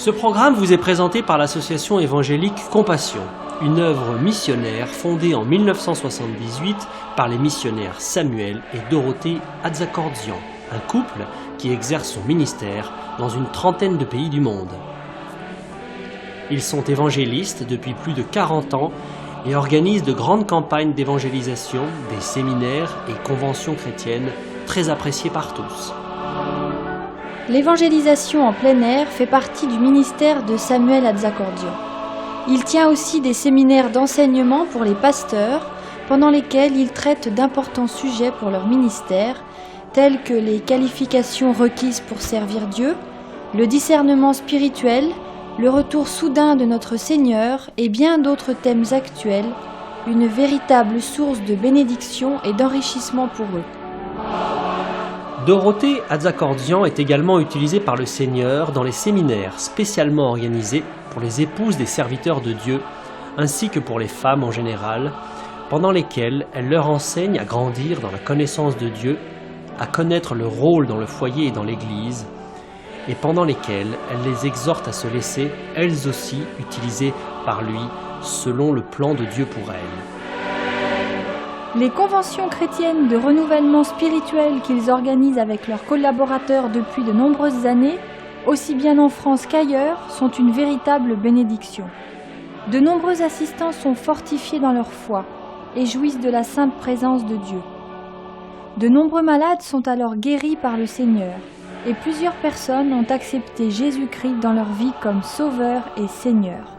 Ce programme vous est présenté par l'association évangélique Compassion, une œuvre missionnaire fondée en 1978 par les missionnaires Samuel et Dorothée Atzakordzian, un couple qui exerce son ministère dans une trentaine de pays du monde. Ils sont évangélistes depuis plus de 40 ans et organisent de grandes campagnes d'évangélisation, des séminaires et conventions chrétiennes très appréciées par tous. L'évangélisation en plein air fait partie du ministère de Samuel Atzakordzian. Il tient aussi des séminaires d'enseignement pour les pasteurs, pendant lesquels il traite d'importants sujets pour leur ministère, tels que les qualifications requises pour servir Dieu, le discernement spirituel, le retour soudain de notre Seigneur et bien d'autres thèmes actuels, une véritable source de bénédiction et d'enrichissement pour eux. Dorothée Atzakordzian est également utilisée par le Seigneur dans les séminaires spécialement organisés pour les épouses des serviteurs de Dieu, ainsi que pour les femmes en général, pendant lesquels elle leur enseigne à grandir dans la connaissance de Dieu, à connaître leur rôle dans le foyer et dans l'Église, et pendant lesquels elle les exhorte à se laisser, elles aussi, utilisées par lui, selon le plan de Dieu pour elles. Les conventions chrétiennes de renouvellement spirituel qu'ils organisent avec leurs collaborateurs depuis de nombreuses années, aussi bien en France qu'ailleurs, sont une véritable bénédiction. De nombreux assistants sont fortifiés dans leur foi et jouissent de la sainte présence de Dieu. De nombreux malades sont alors guéris par le Seigneur et plusieurs personnes ont accepté Jésus-Christ dans leur vie comme Sauveur et Seigneur.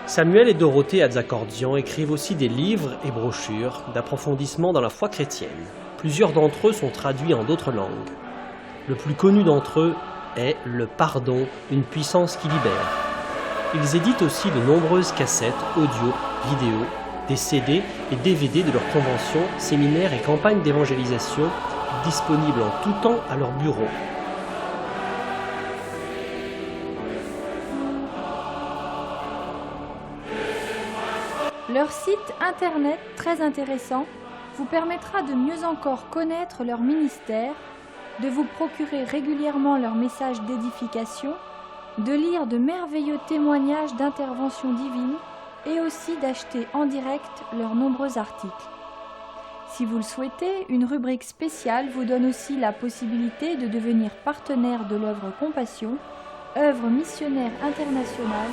Samuel et Dorothée Atzakordzian écrivent aussi des livres et brochures d'approfondissement dans la foi chrétienne. Plusieurs d'entre eux sont traduits en d'autres langues. Le plus connu d'entre eux est « Le pardon, une puissance qui libère ». Ils éditent aussi de nombreuses cassettes, audio, vidéo, des CD et DVD de leurs conventions, séminaires et campagnes d'évangélisation disponibles en tout temps à leur bureau. Leur site internet, très intéressant, vous permettra de mieux encore connaître leur ministère, de vous procurer régulièrement leurs messages d'édification, de lire de merveilleux témoignages d'intervention divine et aussi d'acheter en direct leurs nombreux articles. Si vous le souhaitez, une rubrique spéciale vous donne aussi la possibilité de devenir partenaire de l'œuvre Compassion, œuvre missionnaire internationale.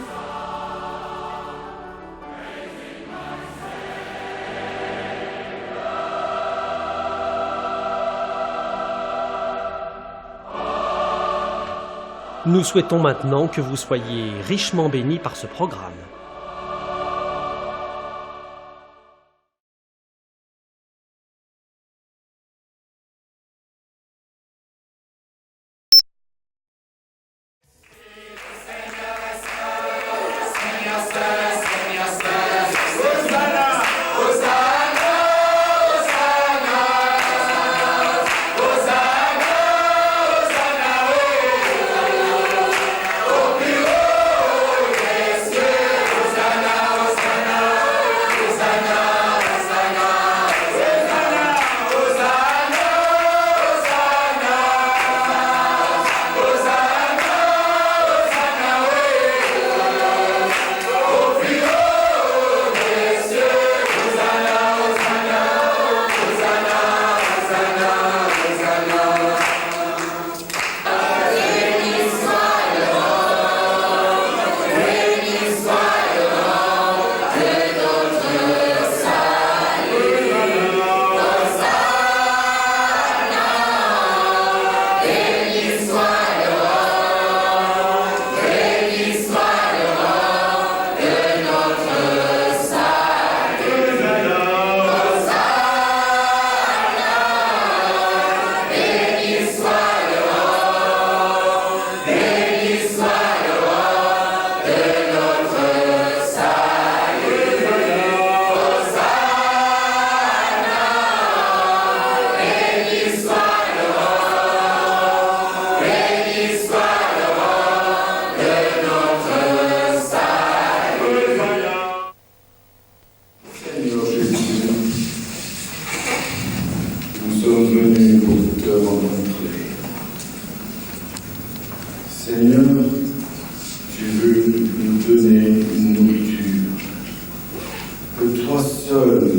Nous souhaitons maintenant que vous soyez richement bénis par ce programme. donner une nourriture que toi seul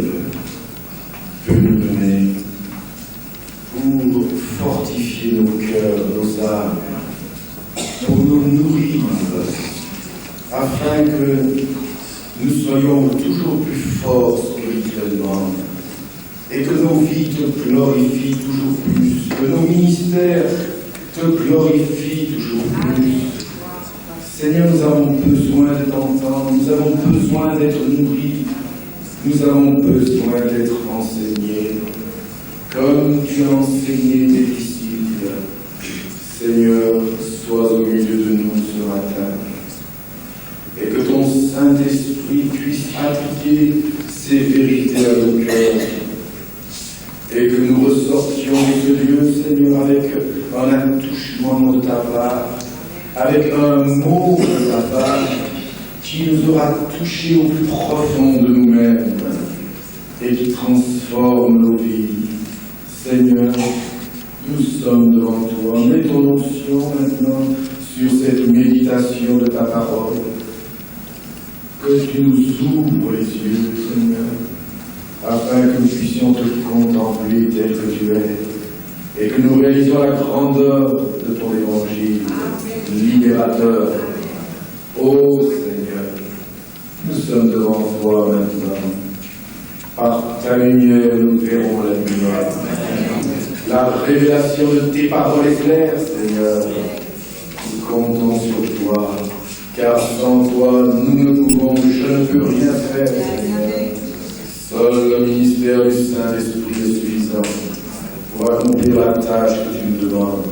peux nous donner pour fortifier nos cœurs, nos âmes, pour nous nourrir, afin que nous soyons toujours plus forts spirituellement et que nos vies te glorifient toujours plus, que nos ministères te glorifient toujours plus. Seigneur, nous avons besoin de t'entendre, nous avons besoin d'être nourris, nous avons besoin d'être enseignés, comme tu as enseigné tes disciples. Seigneur, sois au milieu de nous ce matin, et que ton Saint-Esprit puisse appliquer ces vérités à nos cœurs, et que nous ressortions de ce lieu, Seigneur, avec un attouchement de ta part, avec un mot de ta part, qui nous aura touchés au plus profond de nous-mêmes, et qui transforme nos vies. Seigneur, nous sommes devant toi. Mets ton onction maintenant sur cette méditation de ta parole. Que tu nous ouvres les yeux, Seigneur, afin que nous puissions te contempler tel que tu es, et que nous réalisions la grandeur de ton évangile, libérateur. Ô Seigneur, nous sommes devant toi maintenant. Par ta lumière, nous verrons la lumière. La révélation de tes paroles est claire, Seigneur. Nous comptons sur toi, car sans toi, nous ne pouvons, je ne peux rien faire, Seigneur. Seul le ministère du Saint-Esprit est suffisant pour accomplir la tâche que tu nous demandes.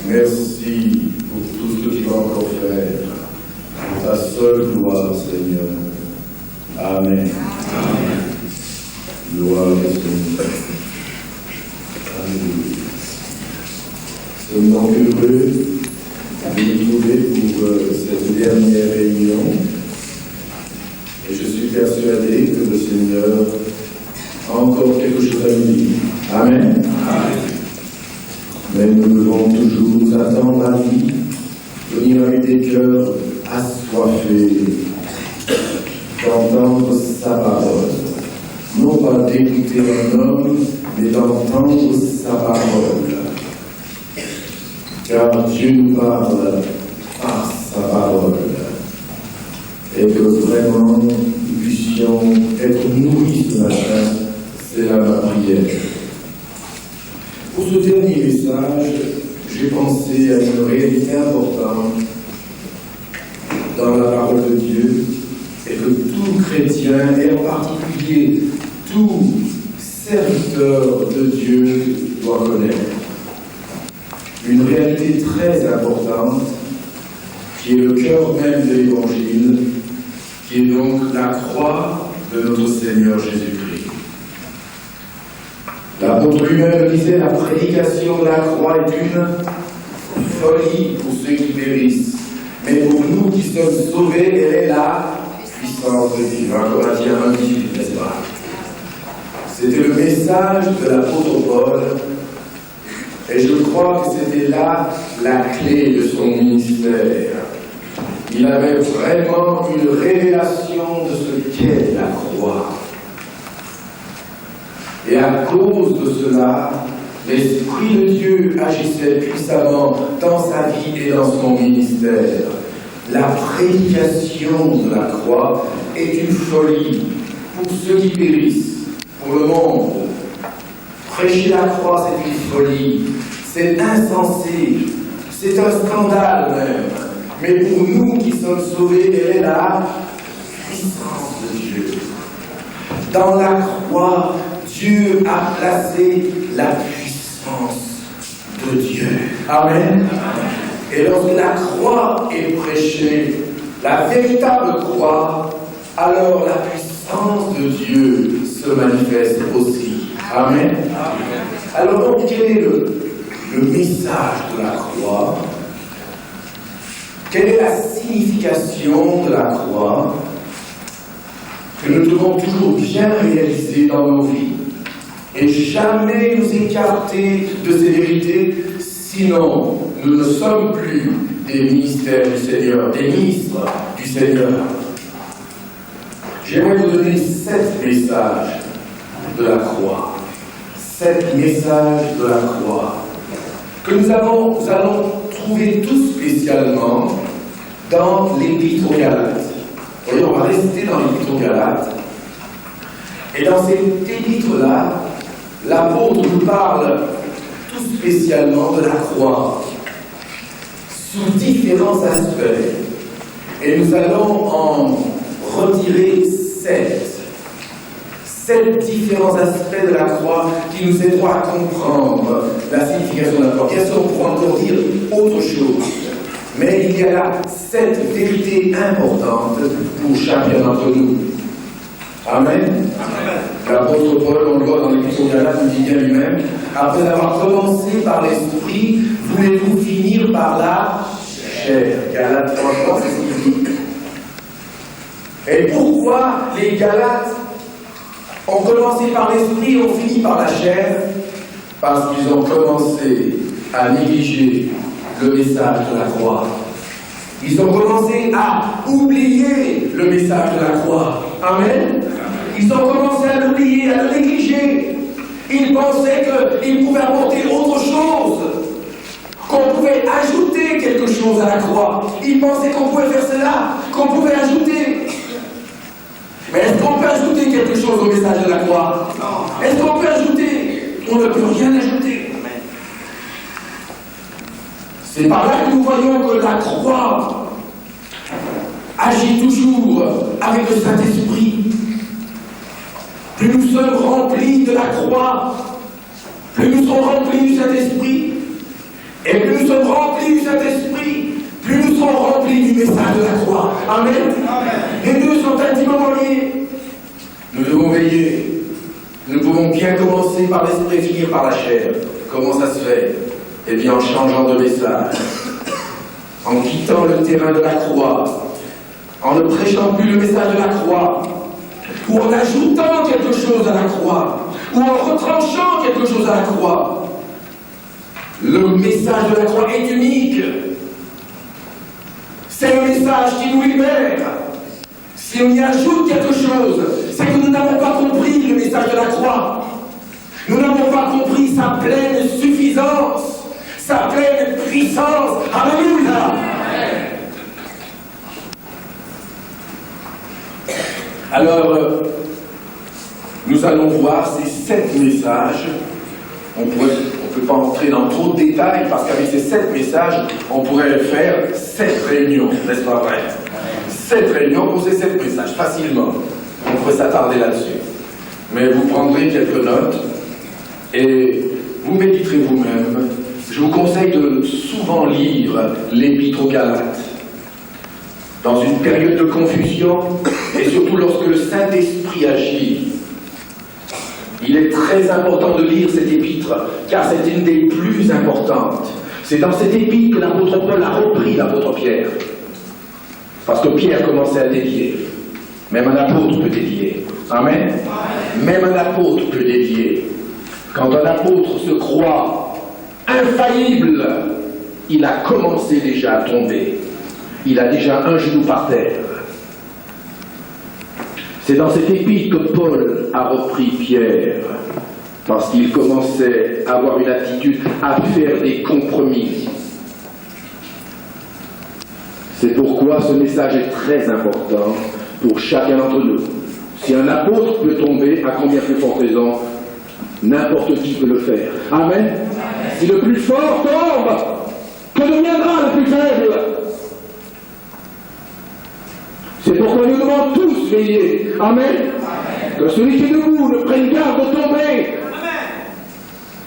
Merci pour tout ce que tu vas encore faire. Pour ta seule gloire, Seigneur. Amen. Amen. Gloire au Seigneur. Alléluia. Nous sommes donc heureux de nous trouver pour cette dernière réunion. Et je suis persuadé que le Seigneur a encore quelque chose à nous dire. Amen. Amen. Mais nous devons toujours nous attendre à lui, venir avec des cœurs assoiffés d'entendre sa parole. Non pas d'écouter un homme, mais d'entendre sa parole. Car Dieu nous parle par sa parole. Et que vraiment nous puissions être nourris ce matin, c'est là ma prière. Pour ce dernier message, j'ai pensé à une réalité importante dans la parole de Dieu, et que tout chrétien, et en particulier tout serviteur de Dieu, doit connaître. Une réalité très importante, qui est le cœur même de l'Évangile, qui est donc la croix de notre Seigneur Jésus-Christ. L'apôtre lui-même disait, la prédication de la croix est une folie pour ceux qui périssent, mais pour nous qui sommes sauvés, elle est la puissance de Dieu. 1 Corinthiens 1:18, n'est-ce pas? C'était le message de l'apôtre Paul, et je crois que c'était là la clé de son ministère. Il avait vraiment une révélation de ce qu'est la croix. Et à cause de cela, l'Esprit de Dieu agissait puissamment dans sa vie et dans son ministère. La prédication de la croix est une folie pour ceux qui périssent, pour le monde. Prêcher la croix, c'est une folie, c'est insensé, c'est un scandale même. Mais pour nous qui sommes sauvés, elle est la puissance de Dieu. Dans la croix, Dieu a placé la puissance de Dieu. Amen. Et lorsque la croix est prêchée, la véritable croix, alors la puissance de Dieu se manifeste aussi. Amen. Alors donc, quel est le message de la croix? Quelle est la signification de la croix que nous devons toujours bien réaliser dans nos vies et jamais nous écarter de ces vérités, sinon nous ne sommes plus des ministères du Seigneur, des ministres du Seigneur. J'aimerais vous donner 7 messages de la croix. 7 messages de la croix que nous allons trouver tout spécialement dans l'Épître aux Galates. Et on va rester dans l'Épître aux Galates. Et dans cet épître-là, l'apôtre nous parle tout spécialement de la croix, sous différents aspects. Et nous allons en retirer 7 différents aspects de la croix qui nous aideront à comprendre la signification de la croix. Bien sûr, on pourra encore dire autre chose, mais il y a là 7 vérités importantes pour chacun d'entre nous. Amen. L'apôtre Paul, on le voit dans l'Épître aux Galates, nous dit bien lui-même, après avoir commencé par l'esprit, voulez-vous finir par la chair? Galates 3, c'est ce qu'il dit. Et pourquoi les Galates ont commencé par l'esprit et ont fini par la chair? Parce qu'ils ont commencé à négliger le message de la croix. Ils ont commencé à oublier le message de la croix. Amen. Ils ont commencé à l'oublier, à le négliger. Ils pensaient qu'ils pouvaient apporter autre chose, qu'on pouvait ajouter quelque chose à la croix. Ils pensaient qu'on pouvait faire cela, qu'on pouvait ajouter. Mais est-ce qu'on peut ajouter quelque chose au message de la croix? Est-ce qu'on peut ajouter? On ne peut rien ajouter. C'est par là que nous voyons que la croix agit toujours avec le Saint-Esprit. Plus nous sommes remplis de la croix, plus nous sommes remplis du Saint-Esprit, et plus nous sommes remplis du Saint-Esprit, plus nous sommes remplis du message de la croix. Amen. Les deux sont intimement liés. Nous devons veiller. Nous pouvons bien commencer par l'esprit et finir par la chair. Comment ça se fait? Eh bien, en changeant de message, en quittant le terrain de la croix, en ne prêchant plus le message de la croix, ou en ajoutant quelque chose à la croix, ou en retranchant quelque chose à la croix. Le message de la croix est unique. C'est le message qui nous libère. Si on y ajoute quelque chose, c'est que nous n'avons pas compris le message de la croix. Nous n'avons pas compris sa pleine suffisance, sa pleine puissance. Alléluia. Alors, nous allons voir ces 7 messages. On ne peut pas entrer dans trop de détails parce qu'avec ces 7 messages, on pourrait faire 7 réunions, n'est-ce pas vrai? 7 réunions pour ces 7 messages, facilement. On pourrait s'attarder là-dessus. Mais vous prendrez quelques notes et vous méditerez vous-même. Je vous conseille de souvent lire l'Épître aux Galates. Dans une période de confusion, et surtout lorsque le Saint-Esprit agit, il est très important de lire cette épître, car c'est une des plus importantes. C'est dans cette épître que l'apôtre Paul a repris l'apôtre Pierre. Parce que Pierre commençait à dévier. Même un apôtre peut dévier. Amen. Même un apôtre peut dévier. Quand un apôtre se croit infaillible, il a commencé déjà à tomber. Il a déjà un genou par terre. C'est dans cette épître que Paul a repris Pierre, parce qu'il commençait à avoir une attitude à faire des compromis. C'est pourquoi ce message est très important pour chacun d'entre nous. Si un apôtre peut tomber, à combien plus forte raison, n'importe qui peut le faire. Amen. Si le plus fort tombe, que deviendra le plus faible? C'est pourquoi nous devons tous veiller. Amen. Que celui qui est debout ne prenne garde de tomber.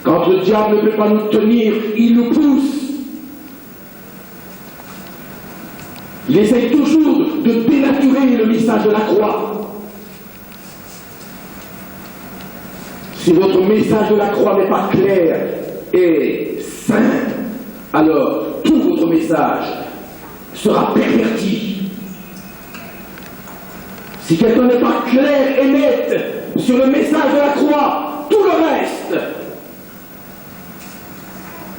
Quand le diable ne peut pas nous tenir, il nous pousse. Il essaie toujours de dénaturer le message de la croix. Si votre message de la croix n'est pas clair et sain, alors tout votre message sera perverti. Si quelqu'un n'est pas clair et net sur le message de la croix, tout le reste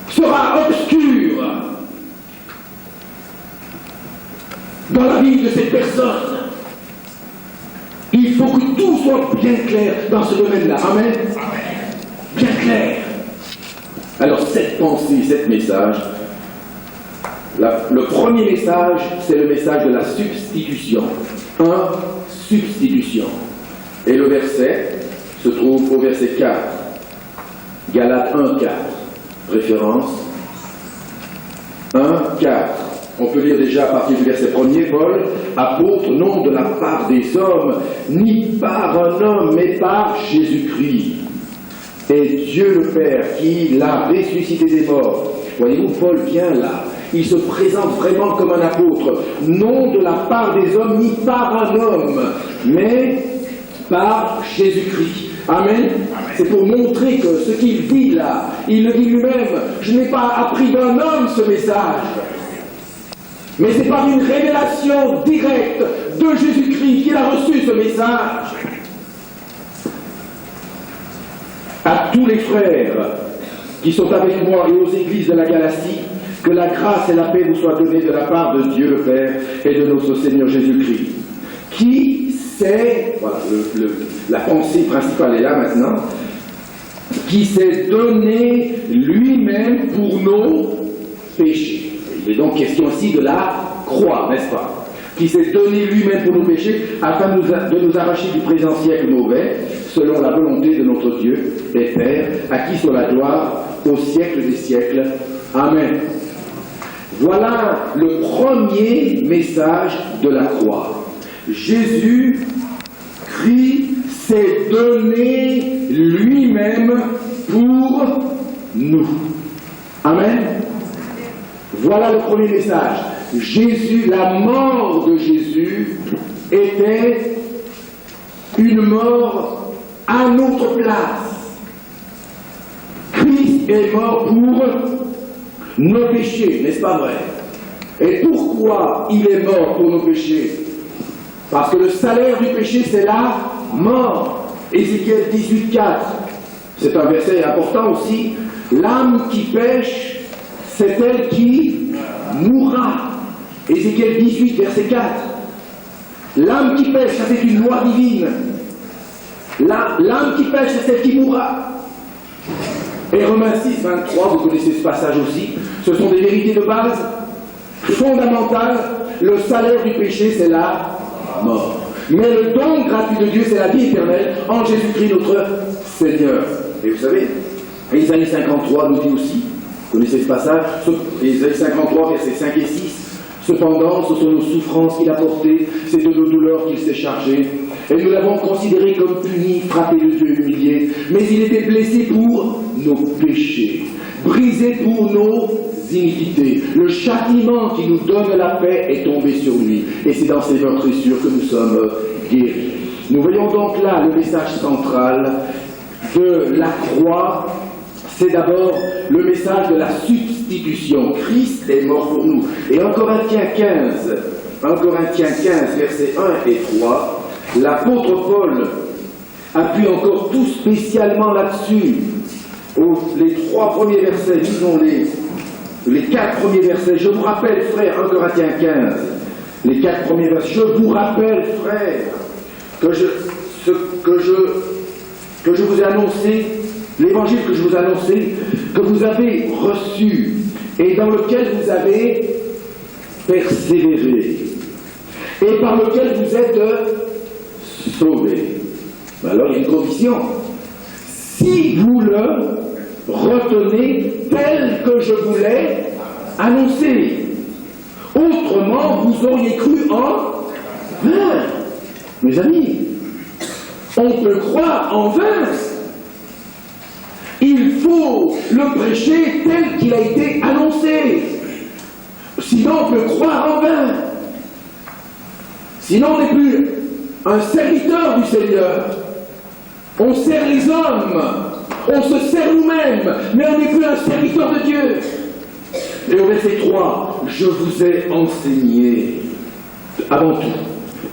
sera obscur. dans la vie de cette personne. Il faut que tout soit bien clair dans ce domaine-là. Amen. Bien clair. Alors cette pensée, cet message, le premier message, c'est le message de la substitution. Substitution. Et le verset se trouve au verset 4. Galates 1,4. Référence 1,4. On peut lire déjà à partir du verset 1er, Paul, apôtre, non de la part des hommes, ni par un homme, mais par Jésus-Christ. Et Dieu le Père qui l'a ressuscité des morts. Voyez-vous, Paul vient là. Il se présente vraiment comme un apôtre, non de la part des hommes, ni par un homme, mais par Jésus-Christ. Amen. C'est pour montrer que ce qu'il dit là, il le dit lui-même, je n'ai pas appris d'un homme ce message, mais c'est par une révélation directe de Jésus-Christ qu'il a reçu ce message. À tous les frères qui sont avec moi et aux églises de la Galatie, que la grâce et la paix vous soient données de la part de Dieu le Père et de notre Seigneur Jésus-Christ, qui s'est, voilà, la pensée principale est là maintenant, qui s'est donné lui-même pour nos péchés. Il est donc question aussi de la croix, n'est-ce pas? Qui s'est donné lui-même pour nos péchés, afin de nous arracher du présent siècle mauvais, selon la volonté de notre Dieu et Père, à qui soit la gloire au siècle des siècles. Amen. Voilà le premier message de la croix. Jésus-Christ s'est donné lui-même pour nous. Amen. Voilà le premier message. Jésus, la mort de Jésus était une mort à notre place. Christ est mort pour nos péchés, n'est-ce pas vrai? Et pourquoi il est mort pour nos péchés? Parce que le salaire du péché, c'est la mort. Ézéchiel 18,4. C'est un verset important aussi. L'âme qui pêche, c'est elle qui mourra. Ézéchiel 18, verset 4. L'âme qui pêche, ça c'est une loi divine. L'âme qui pêche, c'est celle qui mourra. Et Romains 6, 23, vous connaissez ce passage aussi. Ce sont des vérités de base fondamentales. Le salaire du péché, c'est la mort. Mais le don gratuit de Dieu, c'est la vie éternelle en Jésus-Christ notre Seigneur. Et vous savez, Isaïe 53 nous dit aussi, vous connaissez ce passage, Isaïe 53, versets 5 et 6. Cependant, ce sont nos souffrances qu'il a portées, c'est de nos douleurs qu'il s'est chargé. Et nous l'avons considéré comme puni, frappé de Dieu, humilié. Mais il était blessé pour nos péchés, brisé pour nos iniquités. Le châtiment qui nous donne la paix est tombé sur lui. Et c'est dans ses meurtrissures que nous sommes guéris. Nous voyons donc là le message central de la croix. C'est d'abord le message de la substitution. Christ est mort pour nous. Et en Corinthiens 15, versets 1 et 3, l'apôtre Paul appuie encore tout spécialement là-dessus. Les 3 premiers versets, disons les 4 premiers versets. Je vous rappelle, frères, 1 Corinthiens 15, les 4 premiers versets. Je vous rappelle, frères, que je vous ai annoncé, l'évangile que je vous ai annoncé, que vous avez reçu et dans lequel vous avez persévéré et par lequel vous êtes sauvés. Alors il y a une condition. Si vous le retenez tel que je vous l'ai annoncé, autrement vous auriez cru en vain. Mes amis, on peut croire en vain. Il faut le prêcher tel qu'il a été annoncé. Sinon, on peut croire en vain. Sinon, on n'est plus un serviteur du Seigneur. On sert les hommes. On se sert nous-mêmes. Mais on n'est plus un serviteur de Dieu. Et au verset 3, je vous ai enseigné avant tout.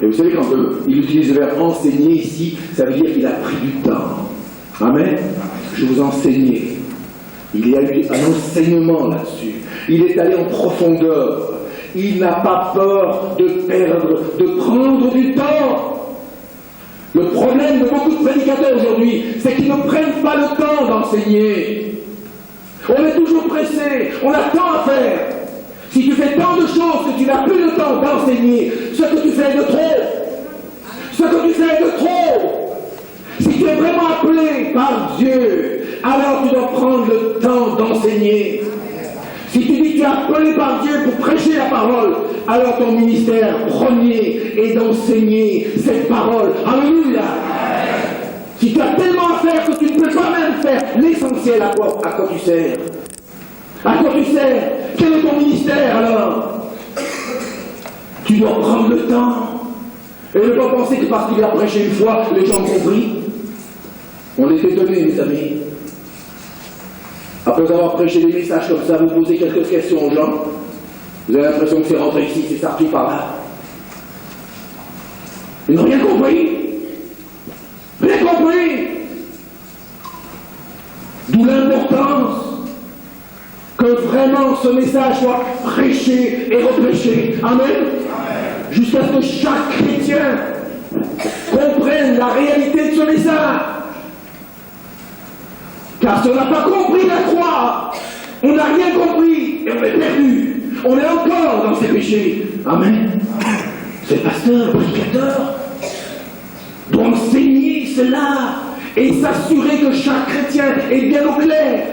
Et vous savez, quand il utilise le verbe enseigner ici, ça veut dire qu'il a pris du temps. Amen. Je vous ai enseigné. Il y a eu un enseignement là-dessus. Il est allé en profondeur. Il n'a pas peur de perdre, de prendre du temps. Le problème de beaucoup de prédicateurs aujourd'hui, c'est qu'ils ne prennent pas le temps d'enseigner. On est toujours pressé, on a tant à faire. Si tu fais tant de choses que tu n'as plus le temps d'enseigner, ce que tu fais de trop, ce que tu fais de trop, si tu es vraiment appelé par Dieu, alors tu dois prendre le temps d'enseigner. Si tu dis que tu es appelé par Dieu pour prêcher la parole, alors ton ministère premier est d'enseigner cette parole. Alléluia. Si tu as tellement à faire que tu ne peux pas même faire l'essentiel, à quoi tu sers? À quoi tu sers? Quel est ton ministère alors? Tu dois prendre le temps. Et ne pas penser que parce qu'il a prêché une fois, les gens ont compris. On est étonnés, mes amis. Après avoir prêché des messages comme ça, vous posez quelques questions aux gens. Vous avez l'impression que c'est rentré ici, c'est sorti par là. Ils n'ont rien compris. Rien compris. D'où l'importance que vraiment ce message soit prêché et reprêché. Amen. Jusqu'à ce que chaque chrétien comprenne la réalité de ce message. Car si on n'a pas compris la croix, on n'a rien compris et on est perdu. On est encore dans ses péchés. Amen. Ce pasteur, prédicateur, doit enseigner cela et s'assurer que chaque chrétien est bien au clair.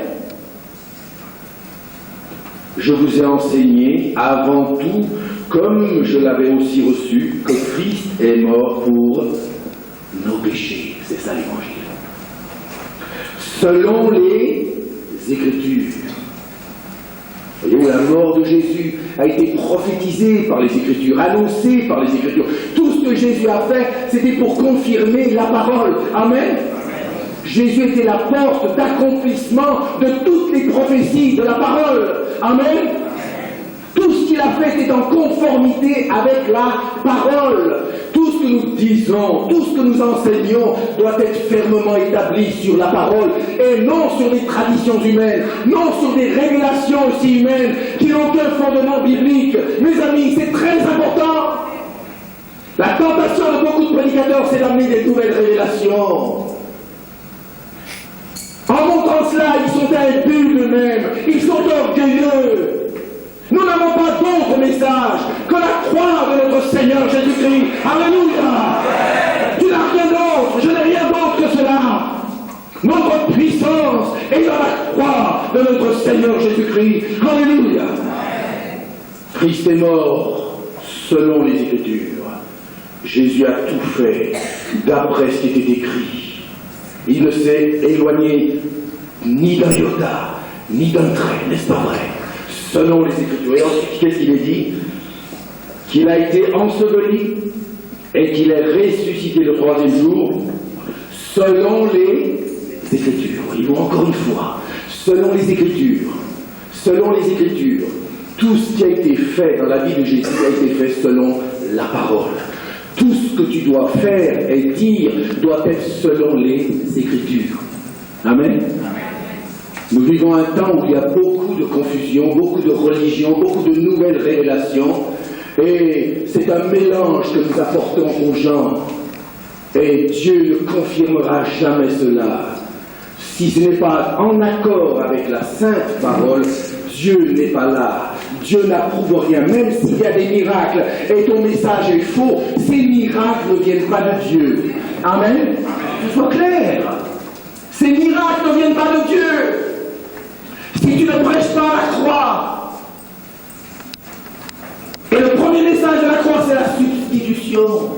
Je vous ai enseigné avant tout, comme je l'avais aussi reçu, que Christ est mort pour nos péchés. C'est ça l'évangile. Selon les Écritures. Voyez-vous, la mort de Jésus a été prophétisée par les Écritures, annoncée par les Écritures. Tout ce que Jésus a fait, c'était pour confirmer la parole. Amen. Jésus était la porte d'accomplissement de toutes les prophéties de la parole. Amen. Tout ce qu'il a fait est en conformité avec la parole. Tout ce que nous disons, tout ce que nous enseignons doit être fermement établi sur la parole et non sur des traditions humaines, non sur des révélations aussi humaines qui n'ont aucun fondement biblique. Mes amis, c'est très important. La tentation de beaucoup de prédicateurs, c'est d'amener des nouvelles révélations. En montrant cela, ils sont imbus d'eux-mêmes, ils sont orgueilleux. Nous n'avons pas d'autre message que la croix de notre Seigneur Jésus-Christ. Alléluia. Tu n'as rien d'autre, je n'ai rien d'autre que cela. Notre puissance est dans la croix de notre Seigneur Jésus-Christ. Alléluia. Christ est mort selon les Écritures. Jésus a tout fait d'après ce qui était écrit. Il ne s'est éloigné ni d'un iota, ni d'un trait, n'est-ce pas vrai? Selon les Écritures. Et ensuite, qu'est-ce qu'il est dit? Qu'il a été enseveli et qu'il est ressuscité le troisième jour, selon les Écritures. Voyez-vous, encore une fois, selon les Écritures. Selon les Écritures. Tout ce qui a été fait dans la vie de Jésus a été fait selon la parole. Tout ce que tu dois faire et dire doit être selon les Écritures. Amen. Nous vivons un temps où il y a beaucoup de confusion, beaucoup de religion, beaucoup de nouvelles révélations, et c'est un mélange que nous apportons aux gens. Et Dieu ne confirmera jamais cela. Si ce n'est pas en accord avec la sainte parole, Dieu n'est pas là. Dieu n'approuve rien, même s'il y a des miracles et ton message est faux, ces miracles ne viennent pas de Dieu. Amen. Sois clair. Ces miracles ne viennent pas de Dieu. Si tu ne prêches pas la croix, et le premier message de la croix, c'est la substitution.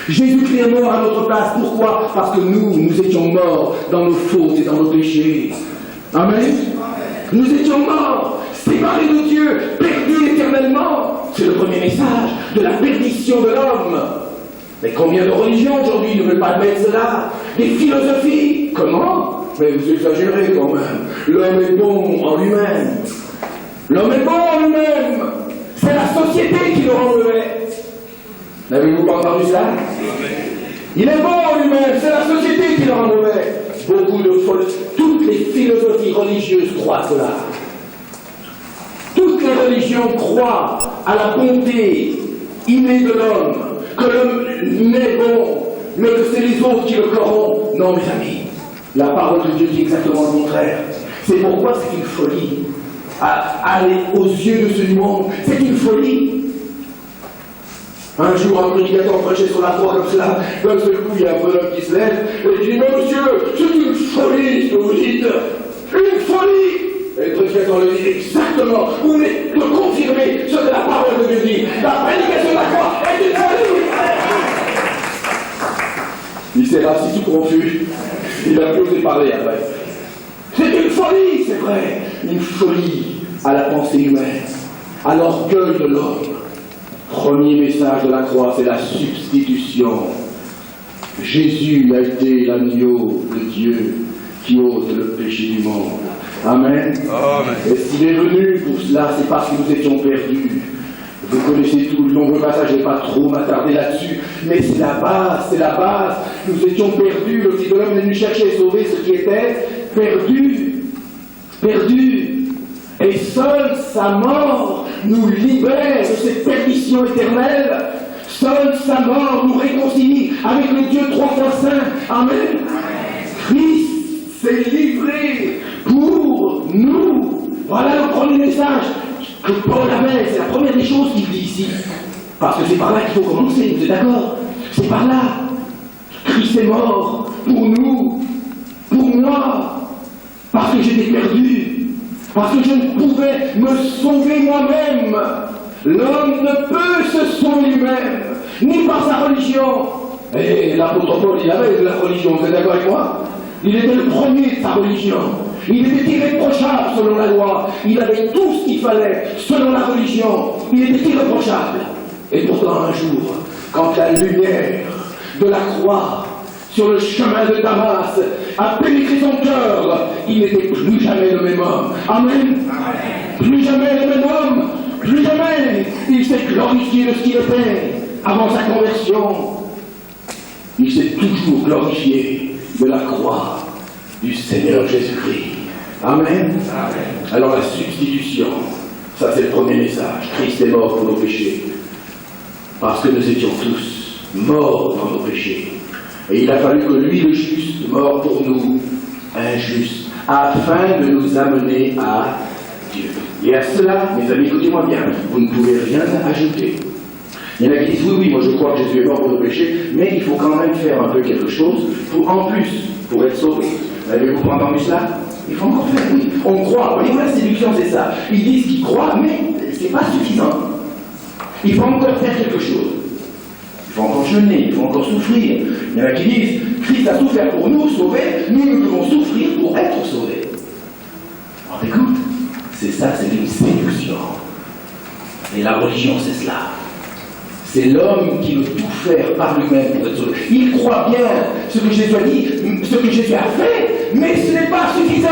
Jésus-Christ est mort à notre place. Pourquoi? Parce que nous étions morts dans nos fautes et dans nos péchés. Amen. Nous étions morts, séparés de Dieu, perdus éternellement. C'est le premier message de la perdition de l'homme. Mais combien de religions aujourd'hui ne veulent pas admettre cela? Des philosophies. Comment? Mais vous exagérez quand même. L'homme est bon en lui-même. L'homme est bon en lui-même. C'est la société qui le rend mauvais. N'avez-vous pas entendu cela? Il est bon en lui-même. C'est la société qui le rend mauvais. Beaucoup de toutes les philosophies religieuses croient cela. Toutes les religions croient à la bonté innée de l'homme, que l'homme naît bon, mais que c'est les autres qui le corrompent. Non, mes amis, la parole de Dieu dit exactement le contraire. C'est pourquoi c'est une folie. Aller aux yeux de ce monde, c'est une folie. Un jour, un prédicateur prêchait sur la croix comme cela. D'un seul coup, il y a un bonhomme qui se lève et il dit: mais monsieur, c'est une folie ce que vous dites. Une folie. Et le prédicateur le dit exactement. Vous venez de confirmer ce que la parole de Dieu dit. La prédication de la croix est une folie. Il s'est rassis tout confus. Il a pu oser parler après. C'est une folie, c'est vrai. Une folie à la pensée humaine, à l'orgueil de l'homme. Premier message de la croix, c'est la substitution. Jésus a été l'agneau de Dieu qui ôte le péché du monde. Amen. Amen. Et s'il est venu pour cela, c'est parce que nous étions perdus. Vous connaissez tout le nombreux passage, je ne vais pas trop m'attarder là-dessus, mais c'est la base, c'est la base. Nous étions perdus, le Fils de l'homme est venu chercher et sauver ce qui était perdu. Perdu. Et seule sa mort nous libère de cette perdition éternelle. Seule sa mort nous réconcilie avec le Dieu trois fois saint. Amen. Christ s'est livré pour nous. Voilà le premier message que Paul avait. C'est la première des choses qu'il dit ici. Parce que c'est par là qu'il faut commencer, vous êtes d'accord? C'est par là. Christ est mort pour nous, pour moi, parce que j'étais perdu. Parce que je ne pouvais me sauver moi-même. L'homme ne peut se sauver lui-même, ni par sa religion. Et l'apôtre Paul, il avait de la religion, vous êtes d'accord avec moi? Il était le premier de sa religion. Il était irréprochable selon la loi. Il avait tout ce qu'il fallait selon la religion. Il était irréprochable. Et pourtant un jour, quand la lumière de la croix sur le chemin de Damas a pénétré son cœur, il n'était plus jamais le même homme. Amen. Plus jamais le même homme. Plus jamais. Il s'est glorifié de ce qu'il était avant sa conversion. Il s'est toujours glorifié de la croix du Seigneur Jésus-Christ. Amen. Amen. Alors la substitution, ça c'est le premier message. Christ est mort pour nos péchés. Parce que nous étions tous morts dans nos péchés. Et il a fallu que lui, le juste, mort pour nous, injuste, afin de nous amener à Dieu. Et à cela, mes amis, écoutez-moi bien, vous ne pouvez rien ajouter. Il y en a qui disent, oui, moi je crois que Jésus est mort pour nos péchés, mais il faut quand même faire un peu quelque chose en plus, pour être sauvé. Avez-vous pas entendu cela? Il faut encore faire, oui. On croit, voyez-vous, la séduction, c'est ça. Ils disent qu'ils croient, mais c'est pas suffisant. Il faut encore faire quelque chose. Il faut encore jeûner, il faut encore souffrir. Il y en a qui disent, Christ a souffert pour nous sauver, nous devons souffrir pour être sauvés. Alors écoute, c'est ça, c'est une séduction. Et la religion, c'est cela. C'est l'homme qui veut tout faire par lui-même pour être sauvé. Il croit bien ce que Jésus a dit, ce que Jésus a fait, mais ce n'est pas suffisant.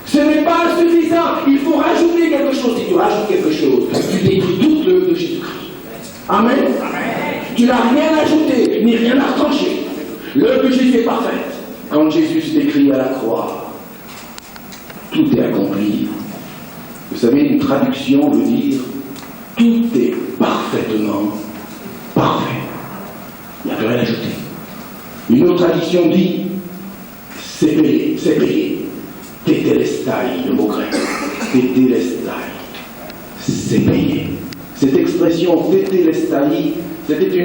Ce n'est pas suffisant. Il faut rajouter quelque chose. Si tu rajoutes quelque chose, tu détruis toute l'œuvre de Jésus-Christ. Amen. Amen. Tu n'as rien ajouté, ni rien à retrancher. L'œuvre de Jésus est parfaite. Quand Jésus s'est écrit à la croix, tout est accompli. Vous savez, une traduction veut dire tout est parfaitement parfait. Il n'y a plus rien à ajouter. Une autre traduction dit c'est payé, c'est payé. Tétélestai, le mot grec. Tétélestai. C'est payé. Cette expression tétélestai, c'était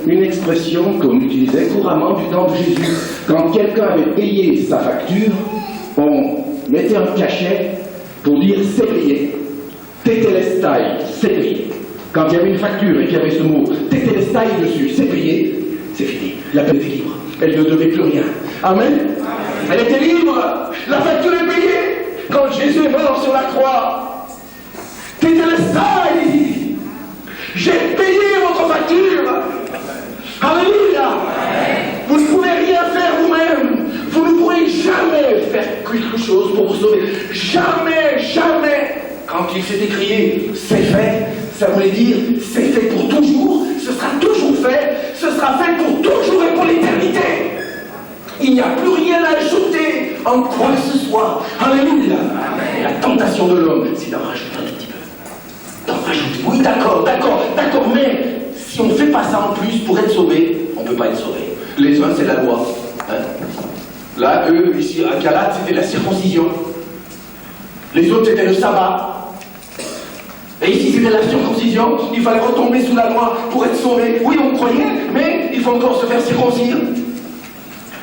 une expression qu'on utilisait couramment du temps de Jésus. Quand quelqu'un avait payé sa facture, on mettait un cachet pour dire c'est payé. Tétélestai, c'est payé. Quand il y avait une facture et qu'il y avait ce mot tétélestai dessus, c'est payé, c'est fini. La peine était libre. Elle ne devait plus rien. Amen. Elle était libre. La facture est payée. Quand Jésus est mort sur la croix, tétélestai, j'ai payé votre facture. Alléluia. Vous ne pouvez rien faire vous-même. Vous ne pourrez jamais faire quelque chose pour vous sauver. Jamais, jamais. Quand il s'est écrié, c'est fait, ça voulait dire, c'est fait pour toujours, ce sera toujours fait, ce sera fait pour toujours et pour l'éternité. Il n'y a plus rien à ajouter en quoi que ce soit. Alléluia. la tentation de l'homme, c'est d'en rajouter un tout petit peu. D'en rajouter. Oui, d'accord, mais si on ne fait pas ça en plus pour être sauvé, on ne peut pas être sauvé. Les uns, c'est la loi. Hein? Là, eux, ici, à Galate, c'était la circoncision. Les autres, c'était le sabbat. Et ici, c'était la circoncision. Il fallait retomber sous la loi pour être sauvé. Oui, on croyait, mais il faut encore se faire circoncire.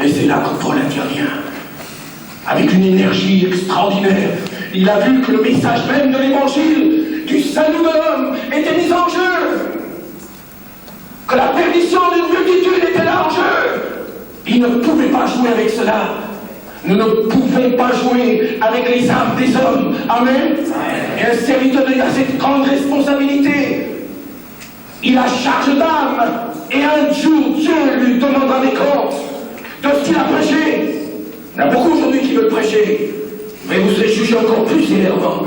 Et c'est là que Paul intervient. Avec une énergie extraordinaire. Il a vu que le message même de l'évangile, du salut de l'homme, était mis en jeu. Que la perdition d'une multitude était là en jeu. Il ne pouvait pas jouer avec cela. Nous ne pouvons pas jouer avec les âmes des hommes. Amen. Et un serviteur de Dieu a cette grande responsabilité. Il a charge d'âme. Et un jour, Dieu lui demandera des comptes de ce qu'il a prêché. Il y en a beaucoup aujourd'hui qui veulent prêcher. Mais vous serez jugés encore plus sévèrement.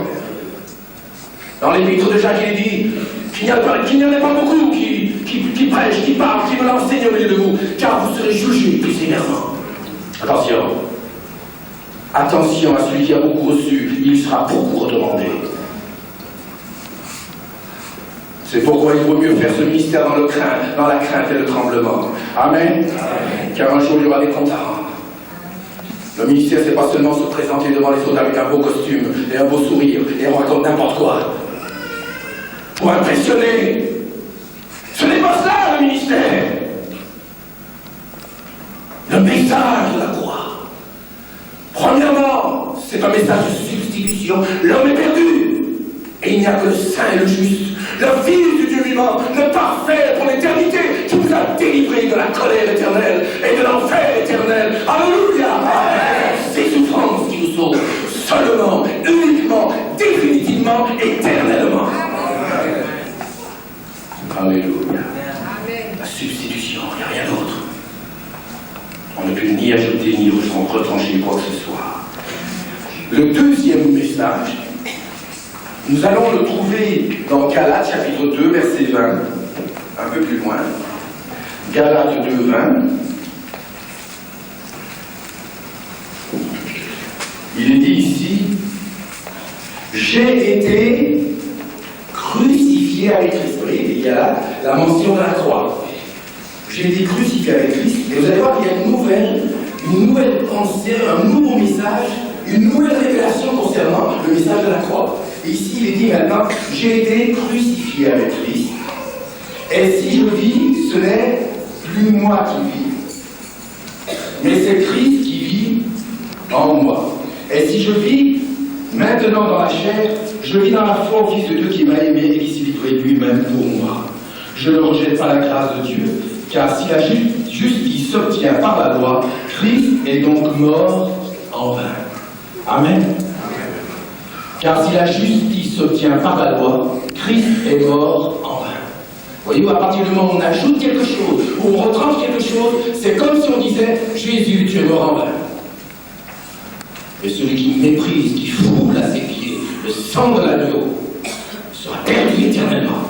Dans l'épître de Jacques, il est dit qu'il n'y en a pas beaucoup qui prêchent, qui parlent, qui veulent enseigner au milieu de vous, car vous serez jugés plus sévèrement. Attention. Attention à celui qui a beaucoup reçu, il sera beaucoup redemandé. C'est pourquoi il vaut mieux faire ce ministère dans la crainte et le tremblement. Amen. Car un jour il y aura des comptes à rendre. Le ministère, c'est pas seulement se présenter devant les autres avec un beau costume et un beau sourire et on raconte n'importe quoi. Pour impressionner. Ce n'est pas cela le ministère. Le message de la croix. Premièrement, c'est un message de substitution. L'homme est perdu. Et il n'y a que le saint et le juste, le Fils du Dieu vivant, le parfait pour l'éternité, qui vous a délivré de la colère éternelle et de l'enfer éternel. Alléluia. Ces souffrances qui vous sauvent, seulement, uniquement, définitivement, éternellement. Alléluia. La substitution, il n'y a rien d'autre. On ne peut ni ajouter ni retrancher quoi que ce soit. Le deuxième message, nous allons le trouver dans Galates chapitre 2, verset 20, un peu plus loin. Galates 2, 20. Il est dit ici, j'ai été crucifié avec Christ. Vous voyez, il y a là la mention de la croix. J'ai été crucifié avec Christ. Et vous allez voir qu'il y a une nouvelle pensée, un nouveau message, une nouvelle révélation concernant le message de la croix. Et ici, il est dit maintenant, j'ai été crucifié avec Christ. Et si je vis, ce n'est plus moi qui vis, mais c'est Christ qui vit en moi. Et si je vis maintenant dans la chair, je vis dans la foi au Fils de Dieu qui m'a aimé et qui s'est livré lui-même pour moi. Je ne rejette pas la grâce de Dieu, car si la justice s'obtient par la loi, Christ est donc mort en vain. Amen. Car si la justice s'obtient par la loi, Christ est mort en vain. Voyez-vous, à partir du moment où on ajoute quelque chose, où on retranche quelque chose, c'est comme si on disait « Jésus, tu es mort en vain ». Et celui qui méprise, qui foule à ses pieds le sang de l'agneau, sera perdu éternellement.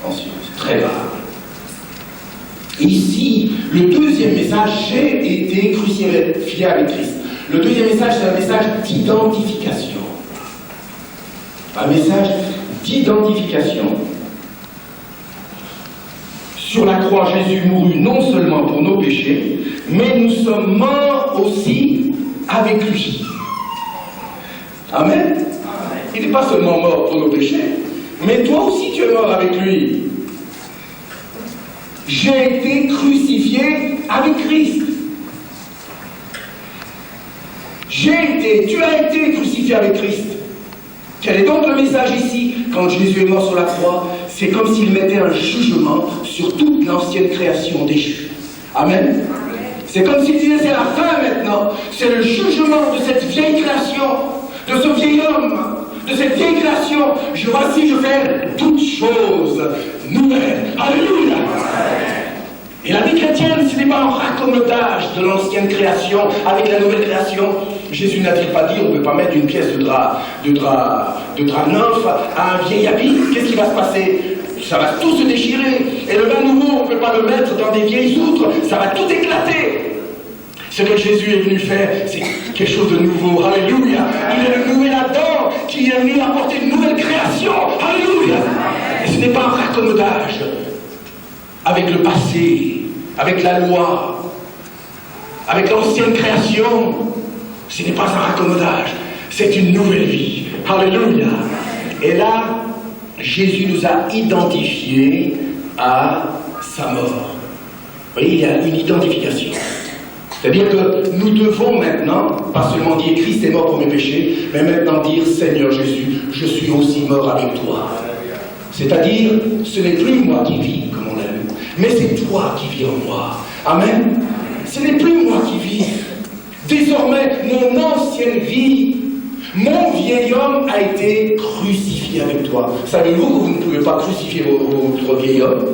Ensuite, c'est très rare. Ici, le deuxième message, j'ai été crucifié avec Christ. Le deuxième message, c'est un message d'identification. Un message d'identification. Sur la croix, Jésus mourut non seulement pour nos péchés, mais nous sommes morts aussi avec lui. Amen. Il n'est pas seulement mort pour nos péchés, mais toi aussi tu es mort avec lui. J'ai été crucifié avec Christ. Tu as été crucifié avec Christ. Quel est donc le message ici? Quand Jésus est mort sur la croix, c'est comme s'il mettait un jugement sur toute l'ancienne création déchue. Amen. C'est comme s'il disait, c'est la fin maintenant. C'est le jugement de cette vieille création, de ce vieil homme, de cette vieille création. Voici, je fais toutes choses nouvelles. Alléluia. Et la vie chrétienne, ce n'est pas un raccommotage de l'ancienne création avec la nouvelle création. Jésus n'a-t-il pas dit, on ne peut pas mettre une pièce de drap neuf à un vieil habit? Qu'est-ce qui va se passer? Ça va tout se déchirer. Et le vin nouveau, on ne peut pas le mettre dans des vieilles outres, ça va tout éclater. Ce que Jésus est venu faire, c'est quelque chose de nouveau. Alléluia. Il est le nouvel Adam qui est venu apporter une nouvelle création. Alléluia. Et ce n'est pas un raccommodage avec le passé, avec la loi, avec l'ancienne création. Ce n'est pas un raccommodage, c'est une nouvelle vie. Alléluia. Et là, Jésus nous a identifiés à sa mort. Vous voyez, il y a une identification. C'est-à-dire que nous devons maintenant, pas seulement dire Christ est mort pour mes péchés, mais maintenant dire Seigneur Jésus, je suis aussi mort avec toi. C'est-à-dire, ce n'est plus moi qui vis, comme on l'a lu, mais c'est toi qui vis en moi. Amen. Ce n'est plus moi qui vis. Désormais, mon ancienne vie, mon vieil homme a été crucifié avec toi. Savez-vous que vous ne pouvez pas crucifier votre vieil homme?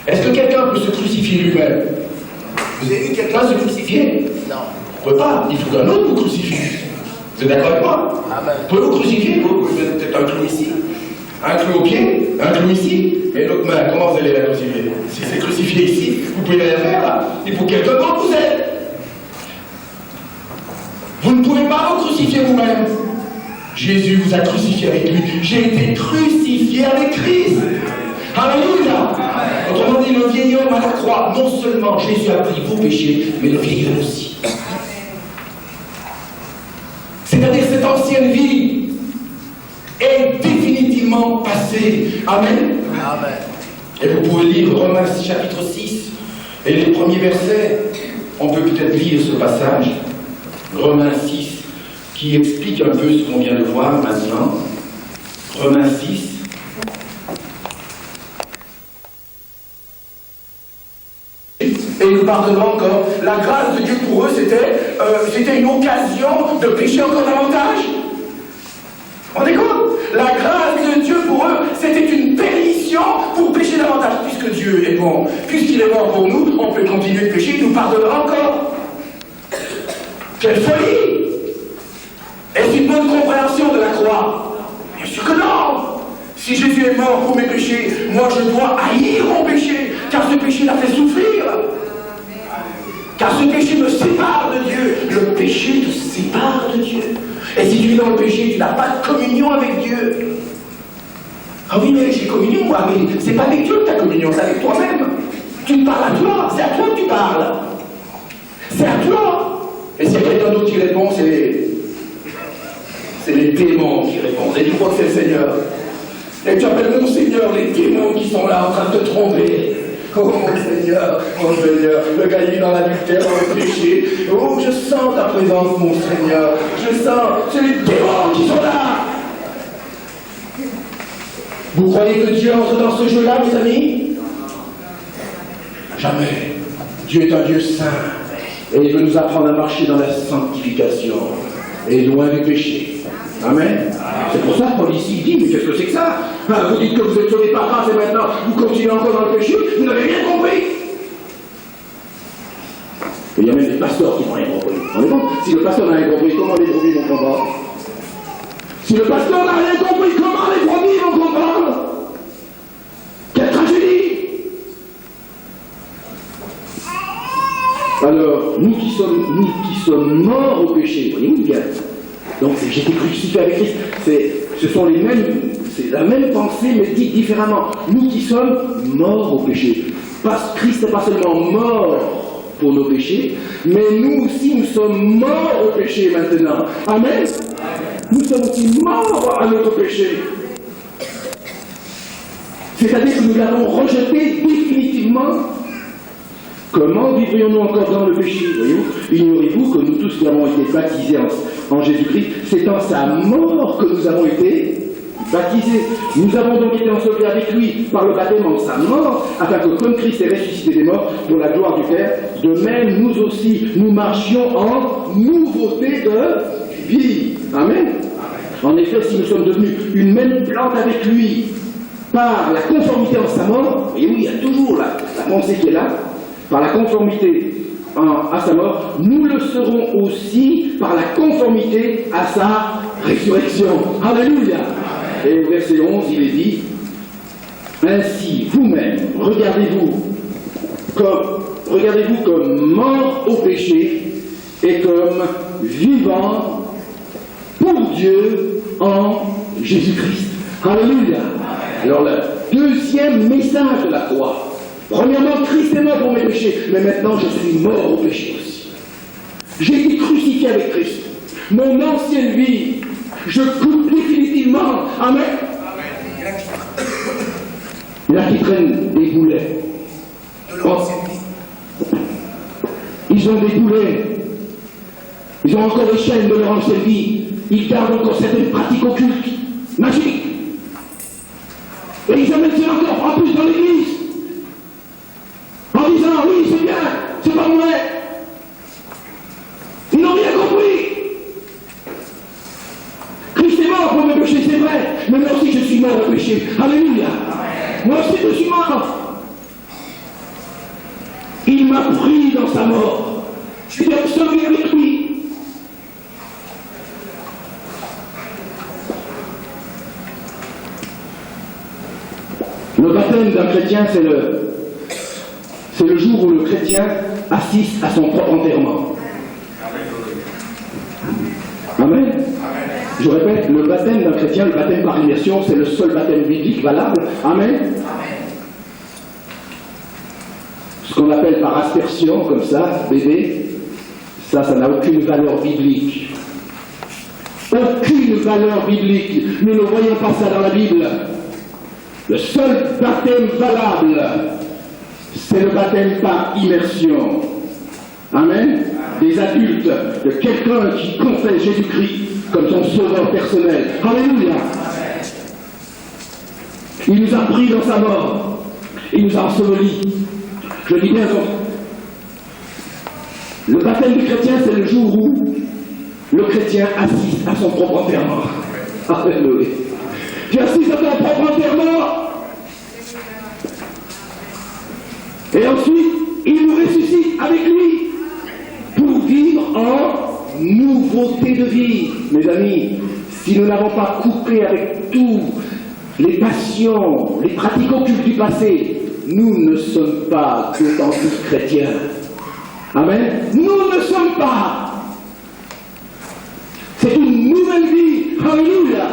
Est-ce que quelqu'un peut se crucifier lui-même? Vous avez vu quelqu'un se crucifier? Non. Vous ne pouvez pas. Il faut qu'un autre vous crucifie. Vous êtes d'accord avec moi? Amen. Vous pouvez vous crucifier? Vous mettez peut-être un clou ici, un clou au pied, un clou ici, et l'autre main. Comment vous allez la crucifier? Si c'est crucifié ici, vous pouvez rien faire là. Il faut que quelqu'un d'autre vous aide. Vous ne pouvez pas vous crucifier vous-même. Jésus vous a crucifié avec lui. J'ai été crucifié avec Christ. Alléluia. Autrement dit, le vieil homme à la croix, non seulement Jésus a pris vos péchés, mais le vieil homme aussi. C'est-à-dire cette ancienne vie est définitivement passée. Amen. Amen. Et vous pouvez lire Romains chapitre 6 et les premiers versets. On peut peut-être lire ce passage. Romains 6, qui explique un peu ce qu'on vient de voir maintenant. Romains 6. Et nous pardonnons encore. La grâce de Dieu pour eux, c'était une occasion de pécher encore davantage. On est compte? La grâce de Dieu pour eux, c'était une permission pour pécher davantage. Puisque Dieu est bon, puisqu'il est mort pour nous, on peut continuer de pécher, il nous pardonnera encore. Quelle folie! Est-ce une bonne compréhension de la croix? Bien sûr que non! Si Jésus est mort pour mes péchés, moi je dois haïr mon péché, car ce péché l'a fait souffrir. Car ce péché me sépare de Dieu. Le péché te sépare de Dieu. Et si tu es dans le péché, tu n'as pas de communion avec Dieu. Ah oui, mais j'ai communion, moi, mais c'est pas avec Dieu que tu as communion, c'est avec toi-même. Tu te parles à toi, c'est à toi que tu parles. C'est à toi. Et s'il y a quelqu'un d'autre qui répond, c'est les démons qui répondent. Et tu crois que c'est le Seigneur. Et tu appelles mon Seigneur les démons qui sont là en train de te tromper. Oh mon Seigneur, le gars il est dans l'adultère, dans le péché. Oh, je sens ta présence, mon Seigneur. Je sens, c'est les démons qui sont là. Vous croyez que Dieu entre dans ce jeu-là, mes amis? Jamais. Dieu est un Dieu saint. Et il veut nous apprendre à marcher dans la sanctification. Et loin du péché. Amen. C'est pour ça que Paul ici dit, mais qu'est-ce que c'est que ça? Vous dites que vous êtes sauvés par grâce et maintenant vous continuez encore dans le péché, vous n'avez rien compris. Et il y a même des pasteurs qui n'ont rien compris. On est bon? Si le pasteur n'a rien compris, comment les brebis vont comprendre? Si le pasteur n'a rien compris, comment les brebis vont comprendre? Quelle tragédie! Alors, nous qui sommes morts au péché, voyez-vous bien? Donc j'ai été crucifié avec Christ. C'est la même pensée, mais dite différemment. Nous qui sommes morts au péché. Christ n'est pas seulement mort pour nos péchés, mais nous aussi nous sommes morts au péché maintenant. Amen. Nous sommes aussi morts à notre péché. C'est-à-dire que nous l'avons rejeté définitivement. Comment vivrions-nous encore dans le péché? Voyez-vous, ignorez-vous que nous tous qui avons été baptisés en Jésus-Christ, c'est dans sa mort que nous avons été baptisés. Nous avons donc été ensevelies avec lui par le baptême en sa mort, afin que comme Christ est ressuscité des morts pour la gloire du Père, de même nous aussi, nous marchions en nouveauté de vie. Amen. En effet, si nous sommes devenus une même plante avec lui par la conformité en sa mort, voyez-vous, il y a toujours la pensée qui est là, par la conformité à sa mort, nous le serons aussi par la conformité à sa résurrection. Alléluia. Et au verset 11, il est dit, ainsi vous-même, regardez-vous comme regardez-vous comme mort au péché et comme vivant pour Dieu en Jésus-Christ. Alléluia. Alors le deuxième message de la croix. Premièrement, Christ est mort pour mes péchés, mais maintenant je suis mort au péché aussi. J'ai été crucifié avec Christ. Mon ancienne vie, je coupe définitivement. Amen. Il y en a qui prennent des boulets. Ils ont des boulets. Ils ont encore les chaînes de leur ancienne vie. Ils gardent encore certaines pratiques occultes, magiques. Et ils amènent ça encore en plus dans l'église. En disant, oui, c'est bien, c'est pas vrai. Ils n'ont rien compris. Christ est mort pour mes péchés, c'est vrai. Mais moi aussi, je suis mort au péché. Alléluia. Moi aussi, je suis mort. Il m'a pris dans sa mort. Je suis absorbé avec lui. Le baptême d'un chrétien, c'est le jour où le chrétien assiste à son propre enterrement. Amen. Je répète, le baptême d'un chrétien, le baptême par immersion, c'est le seul baptême biblique valable. Amen. Ce qu'on appelle par aspersion, comme ça, bébé, ça n'a aucune valeur biblique. Aucune valeur biblique. Nous ne voyons pas ça dans la Bible. Le seul baptême valable, c'est le baptême par immersion. Amen. Des adultes, de quelqu'un qui confesse Jésus-Christ comme son sauveur personnel. Alléluia. Il nous a pris dans sa mort. Il nous a ensevelis. Je dis bien donc, le baptême du chrétien, c'est le jour où le chrétien assiste à son propre enterrement. Alléluia. Tu assistes à ton propre enterrement. Et ensuite, il nous ressuscite avec lui pour vivre en nouveauté de vie. Mes amis, si nous n'avons pas coupé avec tout les passions, les pratiques occultes du passé, nous ne sommes pas d'authentiques chrétiens. Amen. Nous ne sommes pas. C'est une nouvelle vie. Alléluia.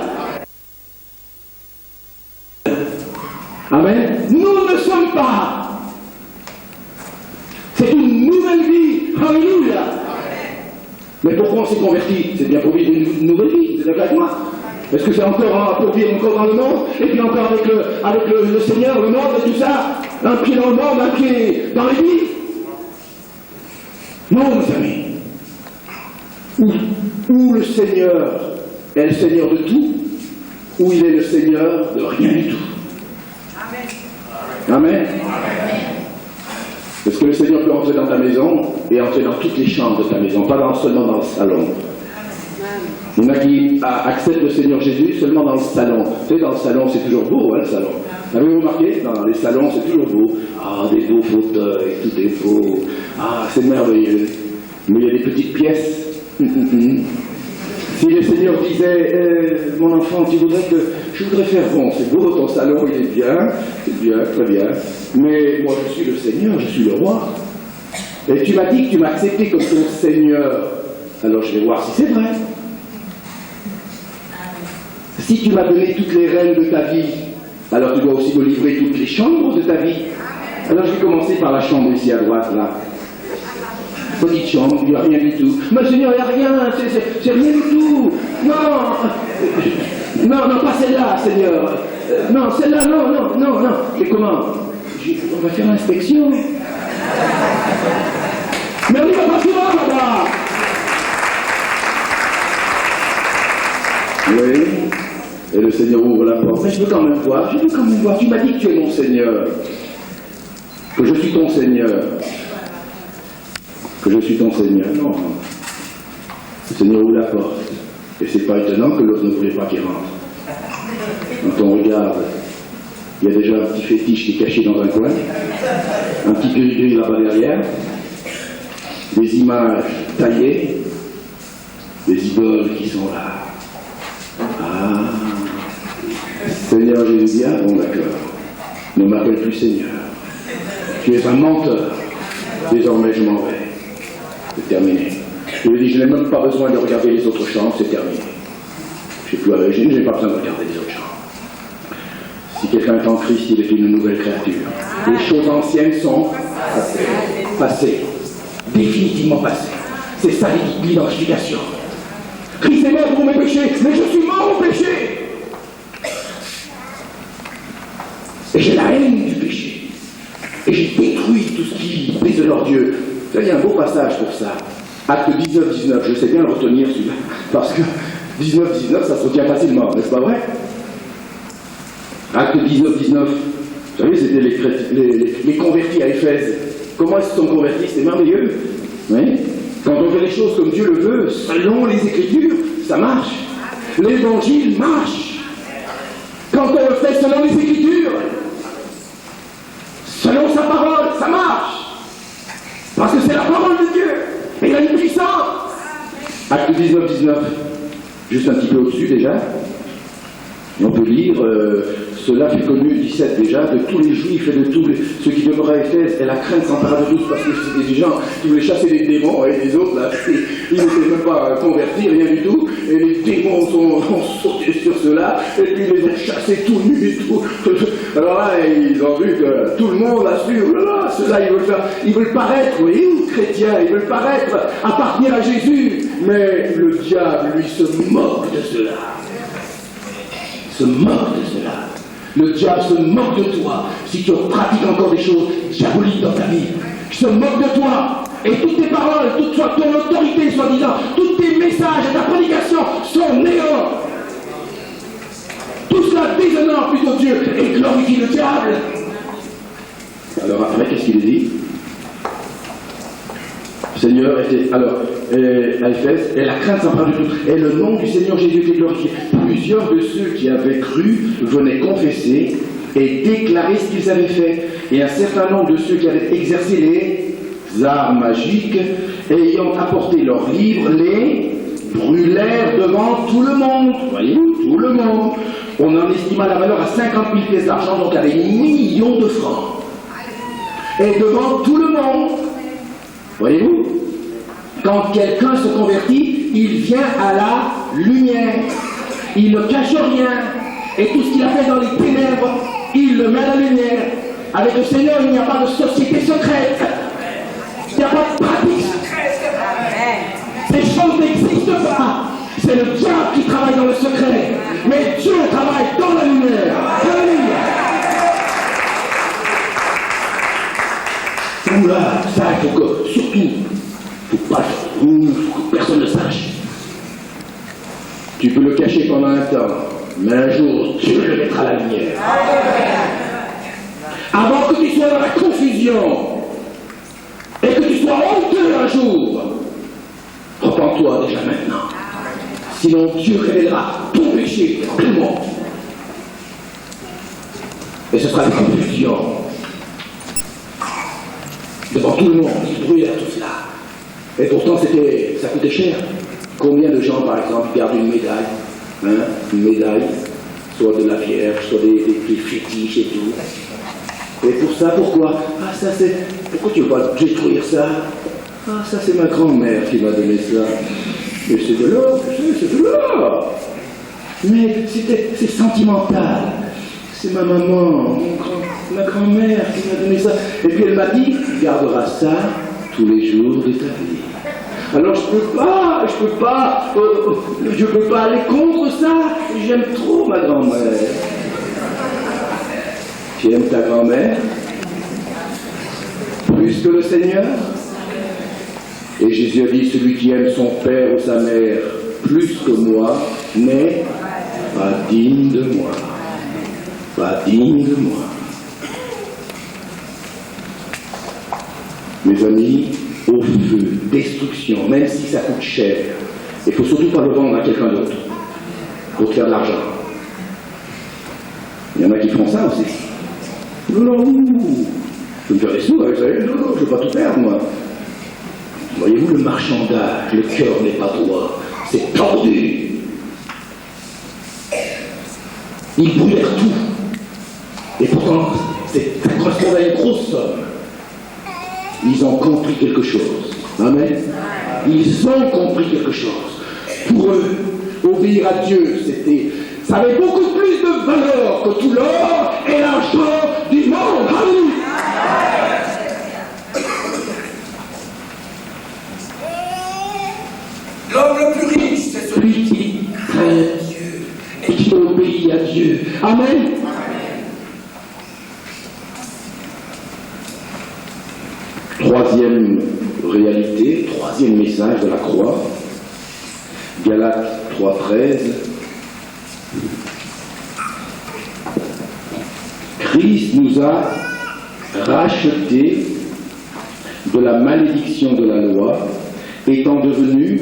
Amen. Nous ne sommes pas. C'est une nouvelle vie. Alléluia. Mais pourquoi on s'est converti? C'est bien pour vivre une nouvelle vie. Vous êtes d'accord avec moi? Est-ce que c'est encore pour vivre encore dans le monde, et puis encore avec le Seigneur, le monde et tout ça? Un pied dans le monde, un pied dans l'église? Non, mes amis. Ou le Seigneur est le Seigneur de tout, ou il est le Seigneur de rien du tout. Amen. Amen. Est-ce que le Seigneur peut entrer dans ta maison et entrer dans toutes les chambres de ta maison, pas seulement dans le salon? Il y en a qui acceptent le Seigneur Jésus seulement dans le salon. Tu sais, dans le salon, c'est toujours beau, hein, le salon. Avez-vous remarqué? Dans les salons, c'est toujours beau. Ah, des beaux fauteuils, tout est beau. Ah, c'est merveilleux. Mais il y a des petites pièces. Si le Seigneur disait, mon enfant, je voudrais faire bon, c'est beau, ton salon, il est bien, très bien. Mais moi, je suis le Seigneur, je suis le roi. Et tu m'as dit que tu m'as accepté comme ton Seigneur. Alors je vais voir si c'est vrai. Si tu m'as donné toutes les rênes de ta vie, alors tu dois aussi me livrer toutes les chambres de ta vie. Alors je vais commencer par la chambre ici à droite, là. Petite chambre, il n'y a rien du tout. Mais Seigneur, il n'y a rien, c'est rien du tout. Non, pas celle-là, Seigneur. Non, celle-là, non. Et comment? On va faire l'inspection. Mais on n'y va pas souvent là-bas. Oui. Et le Seigneur ouvre la porte. Mais je veux quand même voir. Tu m'as dit que tu es mon Seigneur. Que je suis ton Seigneur. Que je suis ton Seigneur. Non. Le Seigneur ouvre la porte. Et c'est pas étonnant que l'autre ne voulait pas qu'il rentre. Quand on regarde, il y a déjà un petit fétiche qui est caché dans un coin. Un petit gris-gris là-bas derrière. Des images taillées. Des idoles qui sont là. Ah, Seigneur Jésus dit, ah bon d'accord, ne m'appelle plus Seigneur, tu es un menteur, Désormais, je m'en vais. C'est terminé. Je lui ai dit, je n'ai même pas besoin de regarder les autres chambres, c'est terminé. Je n'ai pas besoin de regarder les autres chambres. Si quelqu'un est en Christ, il est une nouvelle créature. Les choses anciennes sont passées. Définitivement passées. C'est ça l'identification. Christ est mort pour mes péchés, mais je suis mort au péché. Et j'ai la haine du péché. Et j'ai détruit tout ce qui déshonore Dieu. Il y a un beau passage pour ça. Acte 19-19, je sais bien le retenir celui-là. Parce que 19-19, ça se retient facilement, n'est-ce pas vrai? Acte 19-19, vous savez, c'était les convertis à Éphèse. Comment ils se sont convertis? C'était merveilleux. Oui. Quand on fait les choses comme Dieu le veut, selon les Écritures, ça marche. L'Évangile marche. Quand on le fait selon les Écritures, selon sa parole, ça marche. Parce que c'est la parole de Dieu. Et il a une puissance. Acte 19-19, juste un petit peu au-dessus déjà. Et on peut lire, cela fut connu, 17 déjà, de tous les Juifs et de tous ceux qui demeuraient à Éphèse, et la crainte s'empara de tous, parce que c'était des gens qui voulaient chasser les démons, et les autres, là, ils n'étaient même pas convertis, rien du tout, et les démons ont sauté sur ceux-là, et puis ils les ont chassés tout nus et tout. Alors là, ils ont vu que tout le monde a su, oh là là, ceux-là, ils veulent paraître, oui, chrétiens, ils veulent paraître, appartenir à Jésus, mais le diable, lui, se moque de cela. Se moque de cela. Le diable se moque de toi si tu pratiques encore des choses diaboliques dans ta vie. Il se moque de toi. Et toutes tes paroles, toute ton autorité, soi-disant, tous tes messages et ta prédication sont néants. Tout cela déshonore plutôt Dieu et glorifie le diable. Alors après, qu'est-ce qu'il dit? Seigneur était, alors, à Éphèse, et la crainte s'empara de tout, et le nom du Seigneur Jésus était glorifié. Plusieurs de ceux qui avaient cru venaient confesser et déclarer ce qu'ils avaient fait. Et un certain nombre de ceux qui avaient exercé les arts magiques, ayant apporté leurs livres, les brûlèrent devant tout le monde. Voyez-vous, tout le monde. On en estima la valeur à 50 000 pièces d'argent, donc à des millions de francs. Et devant tout le monde. Voyez-vous, quand quelqu'un se convertit, il vient à la lumière. Il ne cache rien. Et tout ce qu'il a fait dans les ténèbres, il le met à la lumière. Avec le Seigneur, il n'y a pas de société secrète. Il n'y a pas de pratique secrète. Ces choses n'existent pas. C'est le diable qui travaille dans le secret. Mais Dieu travaille dans la lumière. Alléluia. Oula, ça, il faut que, surtout, il ne faut que personne ne sache. Tu peux le cacher pendant un temps, mais un jour, Dieu le mettra à la lumière. Avant que tu sois dans la confusion, et que tu sois honteux un jour, repens-toi déjà maintenant. Sinon, Dieu révélera ton péché à tout le monde. Et ce sera une confusion. Devant tout le monde, il brûlait à tout cela. Et pourtant, ça coûtait cher. Combien de gens, par exemple, gardent une médaille, hein, une médaille, soit de la Vierge, soit des fétiches et tout. Et pour ça, pourquoi? Ah, ça c'est... Pourquoi tu veux pas détruire ça? Ah, ça c'est ma grand-mère qui m'a donné ça. Et c'est de l'or, c'est de l'or. Mais c'est sentimental. C'est ma maman, ma grand-mère qui m'a donné ça. Et puis elle m'a dit, tu garderas ça tous les jours de ta vie. Alors je peux pas aller contre ça. J'aime trop ma grand-mère. Tu aimes ta grand-mère plus que le Seigneur? Et Jésus a dit, celui qui aime son père ou sa mère plus que moi n'est pas digne de moi. Pas digne de moi. Mes amis, au feu, destruction, même si ça coûte cher, il ne faut surtout pas le vendre à quelqu'un d'autre pour te faire de l'argent. Il y en a qui font ça aussi. Non, je vais me faire des sous avec ça. Non, je ne veux pas tout perdre, moi. Voyez-vous, le marchandage, le cœur n'est pas droit, c'est tordu. Ils brûlèrent tout. Et pourtant, ça correspond à une grosse somme. ils ont compris quelque chose. Amen. Ils ont compris quelque chose. Pour eux, obéir à Dieu, ça avait beaucoup plus de valeur que tout l'or et l'argent du monde. Alléluia. L'homme le plus riche, c'est celui qui craint Dieu et qui obéit à Dieu. Amen. Troisième réalité, troisième message de la croix, Galates 3:13. Christ nous a rachetés de la malédiction de la loi, étant devenu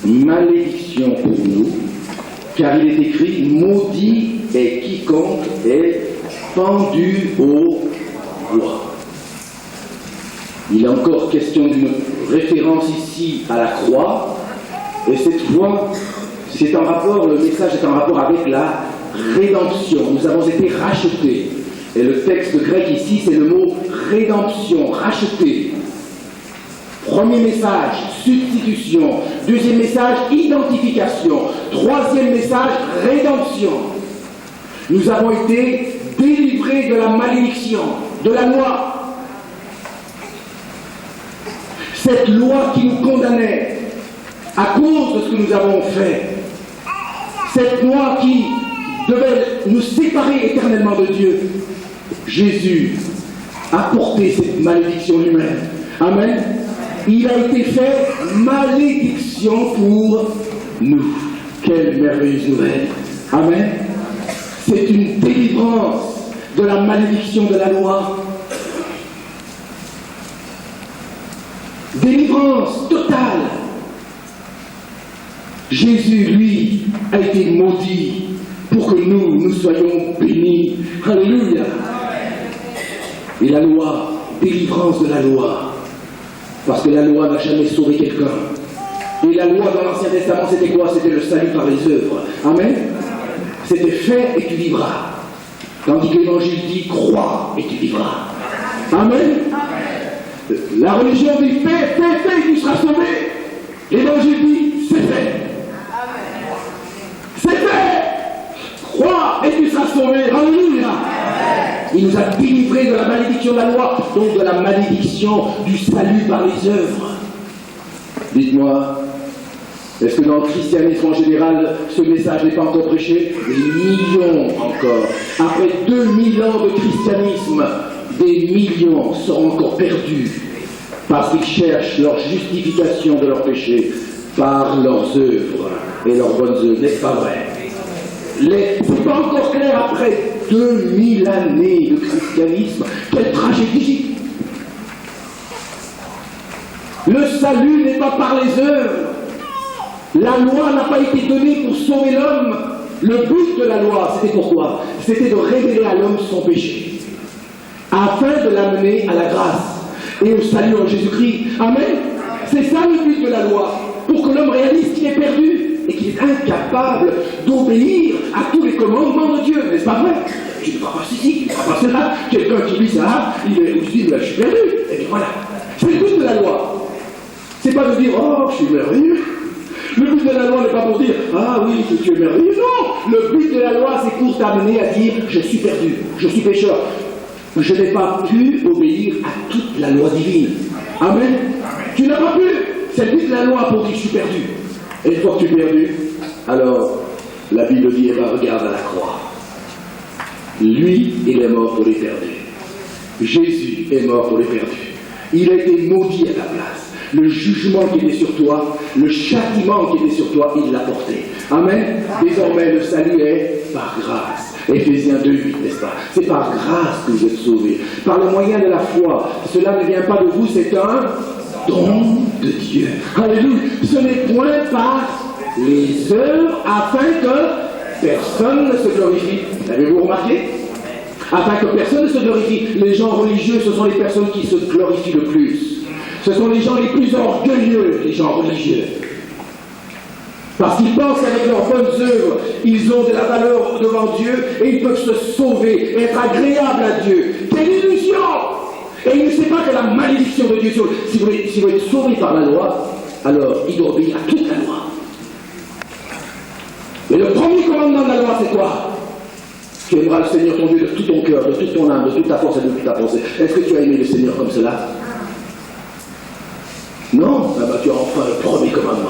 malédiction pour nous, car il est écrit, maudit est quiconque est pendu au bois. Il est encore question d'une référence ici à la croix, et cette fois, c'est en rapport, le message est en rapport avec la rédemption. Nous avons été rachetés. Et le texte grec ici, c'est le mot rédemption, racheté. Premier message, substitution. Deuxième message, identification. Troisième message, rédemption. Nous avons été délivrés de la malédiction, de la loi. Cette loi qui nous condamnait à cause de ce que nous avons fait. Cette loi qui devait nous séparer éternellement de Dieu. Jésus a porté cette malédiction humaine. Amen. Il a été fait malédiction pour nous. Quelle merveilleuse nouvelle. Amen. C'est une délivrance de la malédiction de la loi. Délivrance totale. Jésus, lui, a été maudit pour que nous soyons bénis. Alléluia. Et la loi, délivrance de la loi. Parce que la loi n'a jamais sauvé quelqu'un. Et la loi dans l'Ancien Testament, c'était quoi? C'était le salut par les œuvres. Amen. C'était fais et tu vivras. Tandis que l'Évangile dit crois et tu vivras. Amen. La religion dit fais, et tu seras sauvé. L'Évangile dit c'est fait. C'est fait. Crois et tu seras sauvé. Alléluia. Il nous a délivrés de la malédiction de la loi, donc de la malédiction du salut par les œuvres. Dites-moi, est-ce que dans le christianisme en général, ce message n'est pas encore prêché? Des millions encore. Après 2000 ans de christianisme, des millions seront encore perdus parce qu'ils cherchent leur justification de leurs péchés par leurs œuvres et leurs bonnes œuvres. N'est-ce pas vrai? C'est pas encore clair après 2000 années de christianisme. Quelle tragédie! Le salut n'est pas par les œuvres. La loi n'a pas été donnée pour sauver l'homme. Le but de la loi, c'était pourquoi? C'était de révéler à l'homme son péché, afin de l'amener à la grâce et au salut en Jésus-Christ. Amen. C'est ça le but de la loi, pour que l'homme réalise qu'il est perdu et qu'il est incapable d'obéir à tous les commandements de Dieu. N'est-ce pas vrai? Tu ne feras pas ceci, tu ne feras pas cela. Quelqu'un qui lit ça, il se dit, je suis perdu. Et puis voilà. C'est le but de la loi. C'est pas de dire, oh, je suis merveilleux. Le but de la loi n'est pas pour dire, ah oui, Dieu est merveilleux. Non. Le but de la loi, c'est pour t'amener à dire, je suis perdu, je suis pécheur. Je n'ai pas pu obéir à toute la loi divine. Amen. Tu n'as pas pu. C'est le but de la loi pour dire, je suis perdu. Et une fois que tu es perdu, alors la Bible dit, eh ben, regarde à la croix. Lui, il est mort pour les perdus. Jésus est mort pour les perdus. Il a été maudit à ta place. Le jugement qui était sur toi, le châtiment qui était sur toi, il l'a porté. Amen. Désormais, le salut est par grâce. Éphésiens 2:8, n'est-ce pas? C'est par grâce que vous êtes sauvés. Par le moyen de la foi. Cela ne vient pas de vous, c'est un don de Dieu. Alléluia. Ce n'est point par les œuvres afin que personne ne se glorifie. Avez-vous remarqué? Afin que personne ne se glorifie. Les gens religieux, ce sont les personnes qui se glorifient le plus. Ce sont les gens les plus orgueilleux, les gens religieux. Parce qu'ils pensent qu'avec leurs bonnes œuvres, ils ont de la valeur devant Dieu et ils peuvent se sauver et être agréables à Dieu. Quelle illusion! Et il ne sait pas que la malédiction de Dieu, si vous êtes sauvé par la loi, alors il doit obéir à toute la loi. Et le premier commandement de la loi, c'est quoi? Tu aimeras le Seigneur ton Dieu de tout ton cœur, de toute ton âme, de toute ta force et de toute ta pensée. Est-ce que tu as aimé le Seigneur comme cela? Non? Ah bah tu as enfin le premier commandement.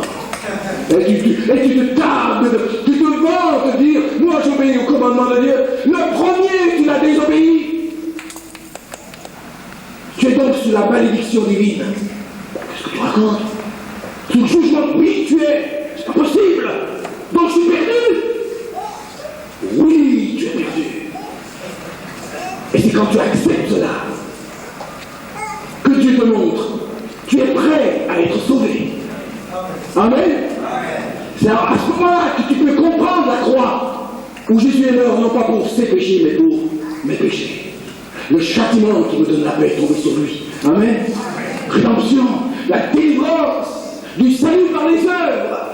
Et tu te tardes, tu te vantes de dire, moi j'obéis au commandement de Dieu. Le premier, tu l'as désobéi. Tu es donc sous la malédiction divine. Qu'est-ce que tu racontes? Sous le jugement, oui, tu es. C'est pas possible. Donc je suis perdu. Oui, tu es perdu. Et c'est quand tu acceptes cela que Dieu te montre, tu es prêt à être sauvé. Amen. C'est à ce moment-là que tu peux comprendre la croix où Jésus est mort, non pas pour ses péchés, mais pour mes péchés. Le châtiment qui me donne la paix est tombé sur lui. Amen. Rédemption, la délivrance du salut par les œuvres.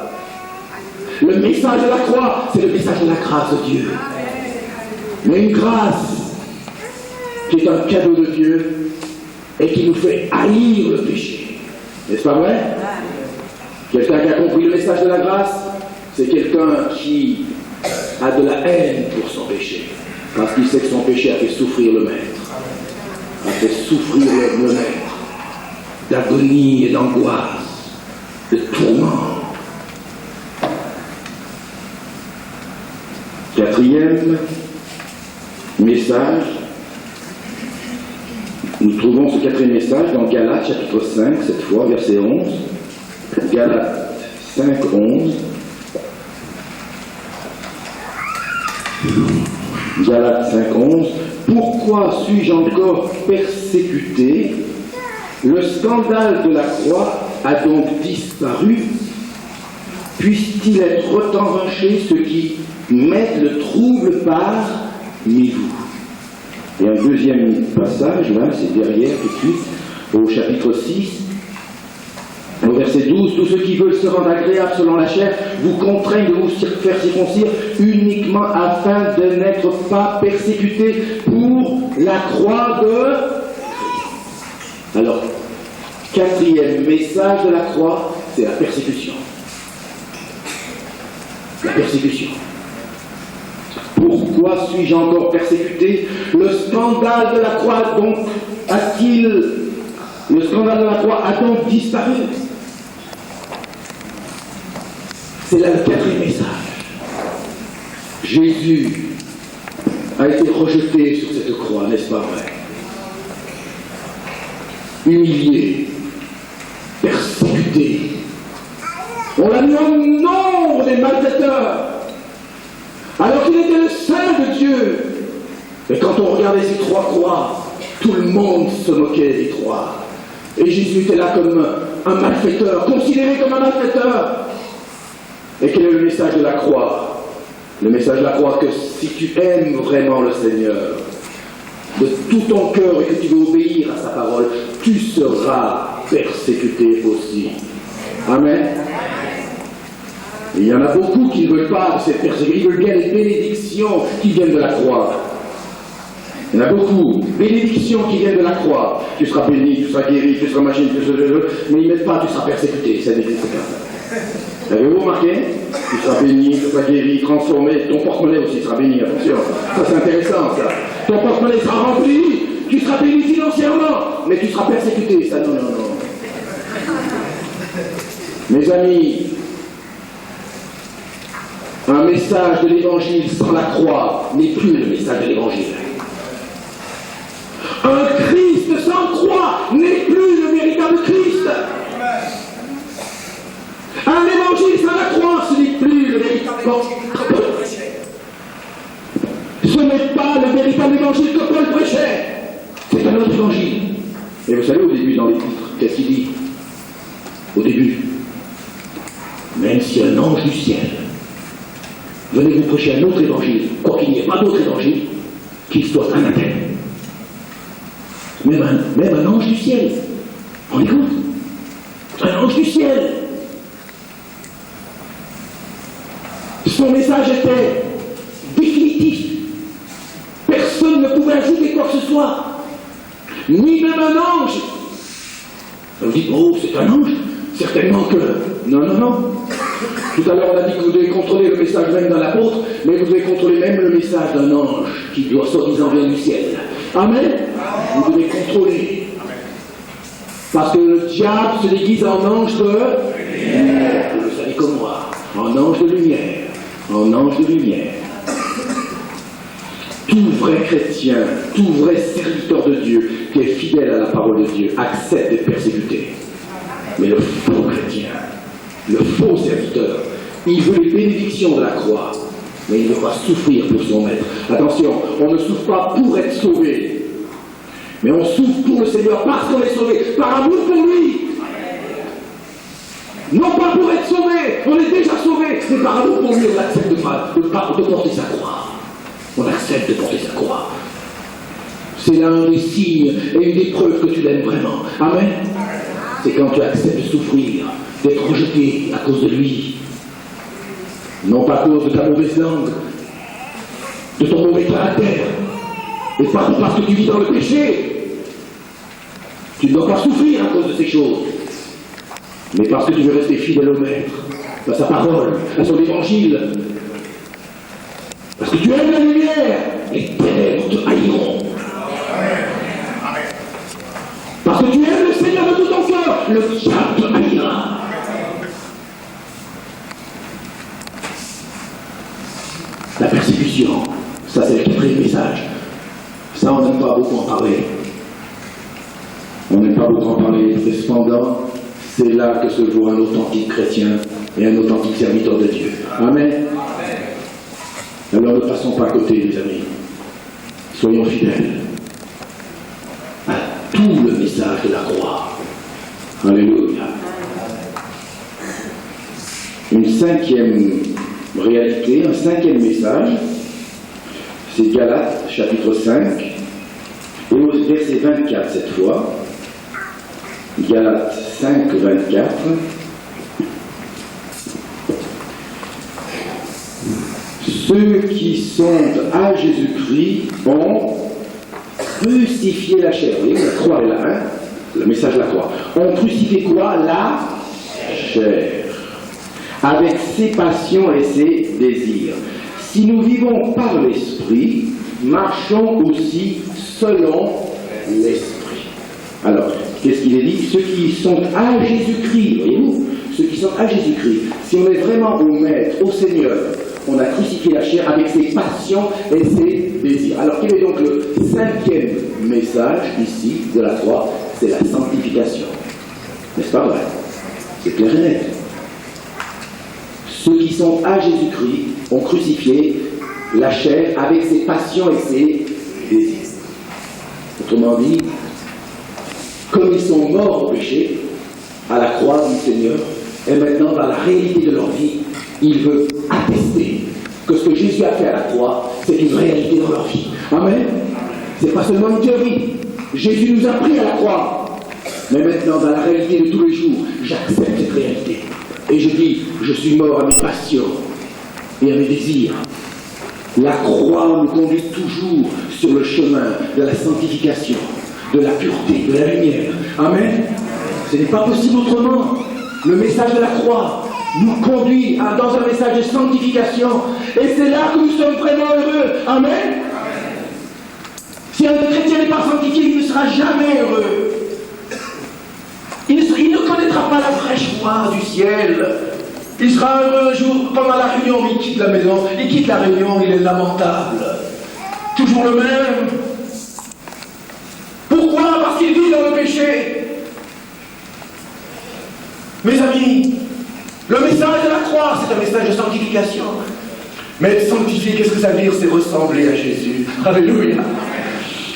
Le message de la croix, c'est le message de la grâce de Dieu. Mais une grâce qui est un cadeau de Dieu et qui nous fait haïr le péché. N'est-ce pas vrai? Quelqu'un qui a compris le message de la grâce, c'est quelqu'un qui a de la haine pour son péché. Parce qu'il sait que son péché a fait souffrir le maître. A fait souffrir le maître. D'agonie et d'angoisse, de tourment. Quatrième message, nous trouvons ce quatrième message dans Galates chapitre 5, cette fois, verset 11. Galates 5, 11. Galates 5, 11. Pourquoi suis-je encore persécuté? Le scandale de la croix a donc disparu. Puisse-t-il être retranché ceux qui mettent le trouble parmi vous? Et un deuxième passage, là, c'est derrière tout de suite, au chapitre 6, au verset 12, tous ceux qui veulent se rendre agréables selon la chair vous contraignent de vous faire circoncire uniquement afin de n'être pas persécutés pour la croix de Christ. Alors, quatrième message de la croix, c'est la persécution. La persécution. Pourquoi suis-je encore persécuté? Le scandale de la croix donc le scandale de la croix a donc disparu? C'est là le quatrième message. Jésus a été rejeté sur cette croix, n'est-ce pas vrai? Humilié, persécuté. On l'a mis au nombre des malfaiteurs. Alors qu'il était le Saint de Dieu. Et quand on regardait ces trois croix, tout le monde se moquait des trois. Et Jésus était là comme un malfaiteur, considéré comme un malfaiteur. Et quel est le message de la croix? Le message de la croix, que si tu aimes vraiment le Seigneur, de tout ton cœur et que tu veux obéir à sa parole, tu seras persécuté aussi. Amen. Et il y en a beaucoup qui ne veulent pas de cette persécution, ils veulent bien les bénédictions qui viennent de la croix. Il y en a beaucoup, bénédictions qui viennent de la croix. Tu seras béni, tu seras guéri, tu seras machin, mais ils ne mettent pas, tu seras persécuté, ça n'existe pas. Avez-vous remarqué? Tu seras béni, tu seras guéri, transformé, ton porte-monnaie aussi sera béni, attention. Ça c'est intéressant ça. Ton porte-monnaie sera rempli, tu seras béni financièrement, mais tu seras persécuté, ça non, non, non. Mes amis, un message de l'évangile sans la croix n'est plus le message de l'évangile. Un Christ sans croix n'est plus le véritable Christ. Un évangile sans la croix, ce n'est plus le véritable évangile. Ce n'est pas le véritable évangile que Paul prêchait. C'est un autre évangile. Et vous savez, au début, dans les titres, qu'est-ce qu'il dit? Au début, même si un ange du ciel venez vous prêcher un autre évangile, quoi qu'il n'y ait pas d'autre évangile, qu'il soit anathème. Même un ange du ciel. On écoute? Un ange du ciel. Son message était définitif. Personne ne pouvait ajouter quoi que ce soit. ni même un ange. On dit, oh, c'est un ange. Certainement que... Non, non, non. Tout à l'heure, on a dit que vous devez contrôler le message même d'un apôtre, mais vous devez contrôler même le message d'un ange qui doit soi-disant venir du ciel. Amen. Vous devez contrôler. Parce que le diable se déguise en ange de lumière. Vous le savez comme moi. En ange de lumière. En ange de lumière. Tout vrai chrétien, tout vrai serviteur de Dieu qui est fidèle à la parole de Dieu accepte d'être persécuté. Mais le faux chrétien, le faux serviteur, il veut les bénédictions de la croix, mais il ne veut pas souffrir pour son maître. Attention, on ne souffre pas pour être sauvé, mais on souffre pour le Seigneur parce qu'on est sauvé, par amour pour lui. Non pas pour être sauvé, on est déjà sauvé, mais par amour pour lui, on accepte de porter sa croix. On accepte de porter sa croix. C'est l'un des signes et une des preuves que tu l'aimes vraiment. Amen. C'est quand tu acceptes de souffrir, d'être rejeté à cause de lui. Non pas à cause de ta mauvaise langue, de ton mauvais caractère, et pas parce que tu vis dans le péché. Tu ne dois pas souffrir à cause de ces choses, mais parce que tu veux rester fidèle au Maître, à sa parole, à son évangile. Parce que tu aimes la lumière, les ténèbres te haïront. Parce que tu aimes le Seigneur de tout ton cœur, le diable te haïra. La persécution, ça c'est le quatrième message. Ça on n'aime pas beaucoup en parler. On n'aime pas beaucoup en parler, mais cependant, c'est là que se voit un authentique chrétien et un authentique serviteur de Dieu. Amen. Alors ne passons pas à côté, les amis. Soyons fidèles à tout le message de la croix. Alléluia. Une cinquième réalité, un cinquième message, c'est Galates, chapitre 5, et au verset 24 cette fois. Galates 5, 24. Ceux qui sont à Jésus-Christ ont crucifié la chair. Vous voyez, la croix est là, hein? Le message de la croix. On crucifié quoi? La chair. Avec ses passions et ses désirs. Si nous vivons par l'Esprit, marchons aussi selon l'Esprit. Alors, qu'est-ce qu'il est dit? Ceux qui sont à Jésus-Christ, voyez-vous? Ceux qui sont à Jésus-Christ. Si on est vraiment au Maître, au Seigneur, on a crucifié la chair avec ses passions et ses désirs. Alors, quel est donc le cinquième message ici de la croix? C'est la sanctification. N'est-ce pas vrai? C'est clair et net. Ceux qui sont à Jésus-Christ ont crucifié la chair avec ses passions et ses désirs. Autrement dit, comme ils sont morts au péché, à la croix du Seigneur, et maintenant dans la réalité de leur vie, ils veulent attester que ce que Jésus a fait à la croix, c'est une réalité dans leur vie. Amen. C'est pas seulement une théorie. Jésus nous a pris à la croix. Mais maintenant, dans la réalité de tous les jours, j'accepte cette réalité. Et je dis, je suis mort à mes passions et à mes désirs. La croix nous conduit toujours sur le chemin de la sanctification, de la pureté, de la lumière. Amen. Ce n'est pas possible autrement. Le message de la croix nous conduit dans un message de sanctification. Et c'est là que nous sommes vraiment heureux. Amen. Si un chrétien n'est pas sanctifié, il ne sera jamais heureux. Il ne connaîtra pas la fraîche joie du ciel. Il sera heureux un jour pendant la réunion, mais il quitte la maison, il quitte la réunion, il est lamentable. Toujours le même. Pourquoi? Parce qu'il vit dans le péché. Mes amis, le message de la croix, c'est un message de sanctification. Mais être sanctifié, qu'est-ce que ça veut dire? C'est ressembler à Jésus. Alléluia.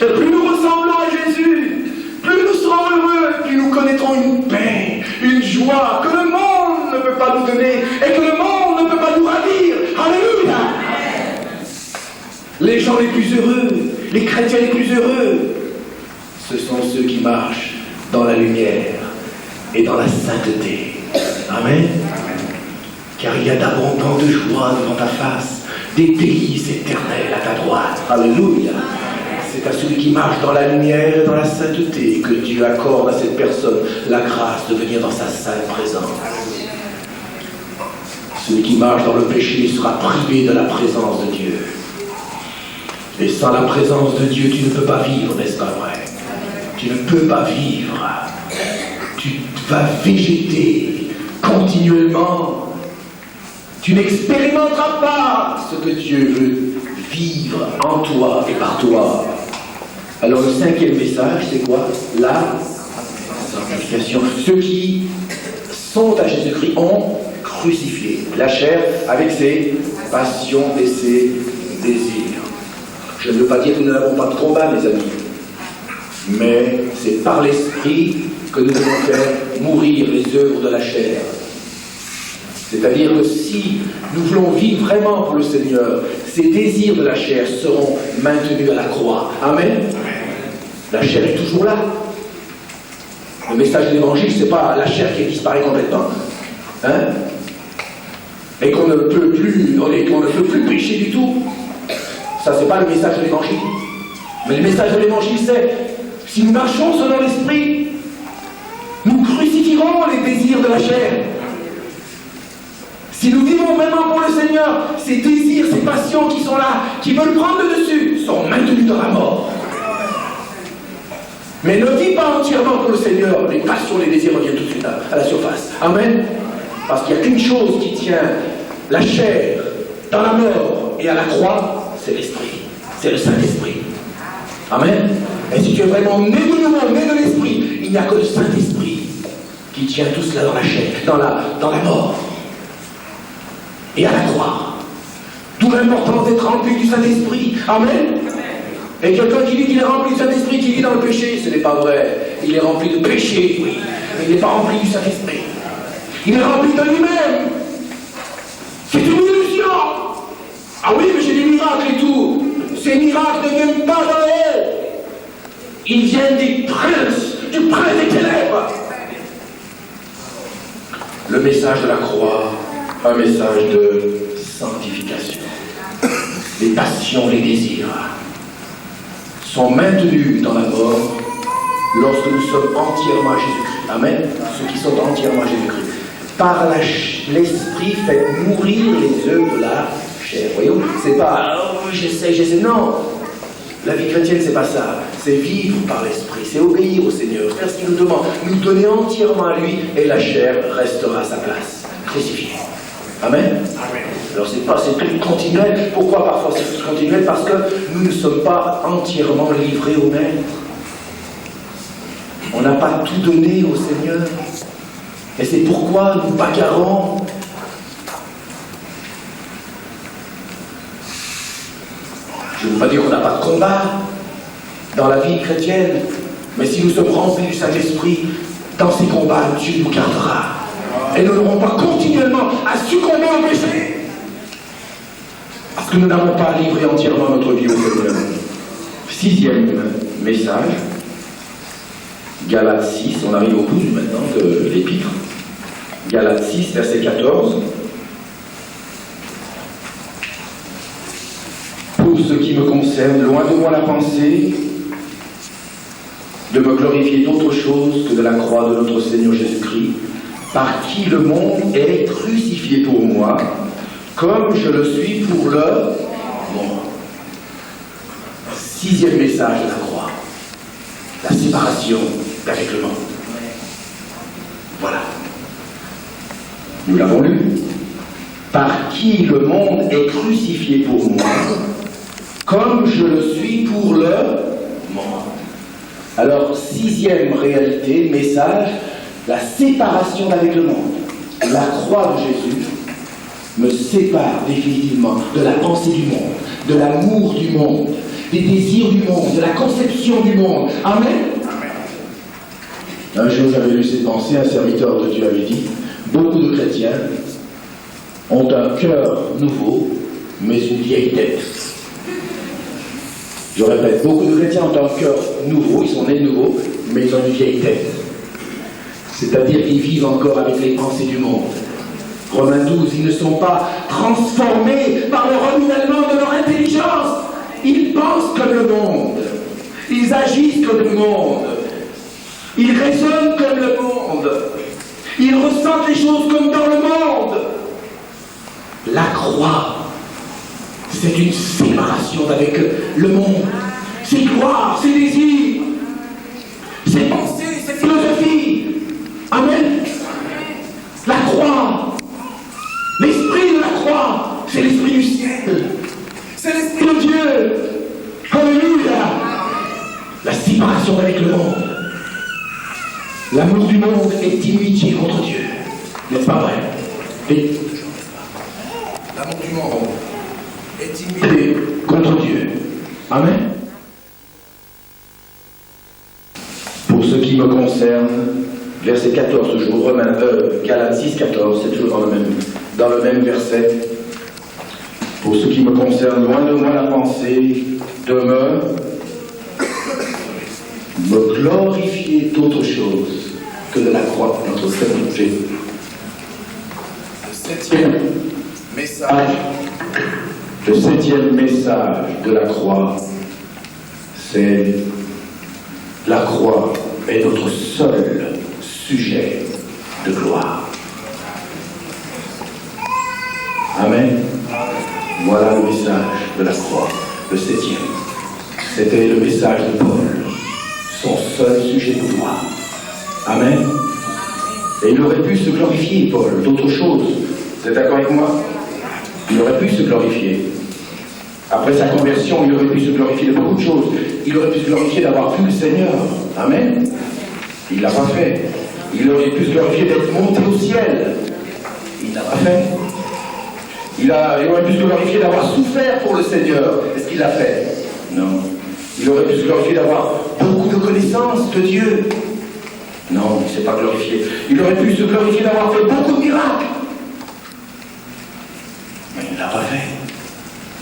Et plus nous ressemblons à Jésus, plus nous serons heureux, plus nous connaîtrons une paix, une joie que le monde ne peut pas nous donner et que le monde ne peut pas nous ravir. Alléluia. Les gens les plus heureux, les chrétiens les plus heureux, ce sont ceux qui marchent dans la lumière et dans la sainteté. Amen. Car il y a d'abondantes joies devant ta face, des délices éternelles à ta droite. Alléluia. C'est à celui qui marche dans la lumière et dans la sainteté que Dieu accorde à cette personne la grâce de venir dans sa sainte présence. Celui qui marche dans le péché sera privé de la présence de Dieu. Et sans la présence de Dieu, tu ne peux pas vivre, n'est-ce pas vrai? Tu ne peux pas vivre. Tu vas végéter continuellement. Tu n'expérimenteras pas ce que Dieu veut vivre en toi et par toi. Alors le cinquième message, c'est quoi? La sanctification. Ceux qui sont à Jésus-Christ ont crucifié la chair avec ses passions et ses désirs. Je ne veux pas dire que nous n'avons pas de combat, mes amis, mais c'est par l'esprit que nous devons faire mourir les œuvres de la chair. C'est-à-dire que si nous voulons vivre vraiment pour le Seigneur, ces désirs de la chair seront maintenus à la croix. Amen. La chair est toujours là. Le message de l'évangile, c'est pas la chair qui disparaît complètement. Hein? Et qu'on ne peut plus pécher du tout. Ça, c'est pas le message de l'évangile. Mais le message de l'évangile, c'est si nous marchons selon l'esprit, nous crucifierons les désirs de la chair. Si nous vivons vraiment pour le Seigneur, ces désirs, ces passions qui sont là, qui veulent prendre le dessus, sont maintenus dans la mort. Mais ne vis pas entièrement pour le Seigneur, les passions, les désirs reviennent tout de suite à la surface. Amen. Parce qu'il n'y a qu'une chose qui tient la chair dans la mort et à la croix, c'est l'esprit. C'est le Saint-Esprit. Amen. Et si tu es vraiment né de nouveau, né de l'esprit, il n'y a que le Saint-Esprit qui tient tout cela dans la chair, dans la mort et à la croix. D'où l'importance d'être rempli du Saint-Esprit. Amen. Et quelqu'un qui dit qu'il est rempli du Saint-Esprit, qui vit dans le péché, ce n'est pas vrai. Il est rempli de péché, oui. Mais il n'est pas rempli du Saint-Esprit. Il est rempli de lui-même. C'est une illusion. Ah oui, mais j'ai des miracles et tout. Ces miracles ne viennent pas d'en haut. Ils viennent du prince des ténèbres. Le message de la croix, un message de sanctification. Les passions, les désirs sont maintenus dans la mort lorsque nous sommes entièrement à Jésus-Christ. Amen. Ceux qui sont entièrement à Jésus-Christ. Par l'esprit, faites mourir les œuvres de la chair. Voyons, c'est pas j'essaie. Non. La vie chrétienne, c'est pas ça. C'est vivre par l'esprit, c'est obéir au Seigneur, faire ce qu'il nous demande, nous donner entièrement à lui, et la chair restera à sa place, crucifiée. Amen. Alors c'est continuel. Pourquoi parfois c'est continuel? Parce que nous ne sommes pas entièrement livrés au Maître. On n'a pas tout donné au Seigneur. Et c'est pourquoi nous bagarrons. Je ne veux pas dire qu'on n'a pas de combat dans la vie chrétienne, mais si nous sommes remplis du Saint-Esprit, dans ces combats, Dieu nous gardera. Et nous n'aurons pas continuellement à succomber au péché. Parce que nous n'avons pas livré entièrement notre vie au Seigneur. Sixième message, Galates 6, on arrive au bout maintenant de l'épître. Galates 6, verset 14. Pour ce qui me concerne, loin de moi la pensée de me glorifier d'autre chose que de la croix de notre Seigneur Jésus-Christ, par qui le monde est crucifié pour moi, comme je le suis pour le monde. Sixième message de la croix, la séparation avec le monde. Voilà. Nous l'avons lu. Par qui le monde est crucifié pour moi, comme je le suis pour le monde. Alors, sixième réalité, message, la séparation avec le monde. La croix de Jésus me sépare définitivement de la pensée du monde, de l'amour du monde, des désirs du monde, de la conception du monde. Amen. Un jour, j'avais lu cette pensée, un serviteur de Dieu avait dit, beaucoup de chrétiens ont un cœur nouveau, mais une vieille tête. Je répète, beaucoup de chrétiens ont un cœur nouveau, ils sont nés nouveaux, mais ils ont une vieille tête. C'est-à-dire qu'ils vivent encore avec les pensées du monde. Romains 12, ils ne sont pas transformés par le renouvellement de leur intelligence. Ils pensent comme le monde. Ils agissent comme le monde. Ils raisonnent comme le monde. Ils ressentent les choses comme dans le monde. La croix, c'est une séparation avec le monde. Ses gloires, ses désirs, ses pensées, ses philosophies. Amen. La croix, l'esprit de la croix, c'est l'esprit du ciel. C'est l'esprit de Dieu. Alléluia. La séparation avec le monde. L'amour du monde est inimitié contre Dieu. N'est-ce pas vrai? Et l'amour du monde est inimitié contre Dieu. Amen. Pour ce qui me concerne, verset 14, toujours Romains, Galates 6, 14, c'est toujours dans le même verset. Pour ce qui me concerne, loin de moi la pensée de me glorifier d'autre chose que de la croix de notre Seigneur Jésus. Le septième message de la croix, c'est la croix est notre seul sujet de gloire. Amen. Voilà le message de la croix, le septième. C'était le message de Paul, son seul sujet de gloire. Amen. Et il aurait pu se glorifier, Paul, d'autres choses. Vous êtes d'accord avec moi? Il aurait pu se glorifier. Après sa conversion, il aurait pu se glorifier de beaucoup de choses. Il aurait pu se glorifier d'avoir vu le Seigneur. Amen. Il ne l'a pas fait. Il aurait pu se glorifier d'être monté au ciel. Il ne l'a pas fait. Il aurait pu se glorifier d'avoir souffert pour le Seigneur. Est-ce qu'il l'a fait? Non. Il aurait pu se glorifier d'avoir beaucoup de connaissances de Dieu. Non, il ne s'est pas glorifié. Il aurait pu se glorifier d'avoir fait beaucoup de miracles. Mais il ne l'a pas fait.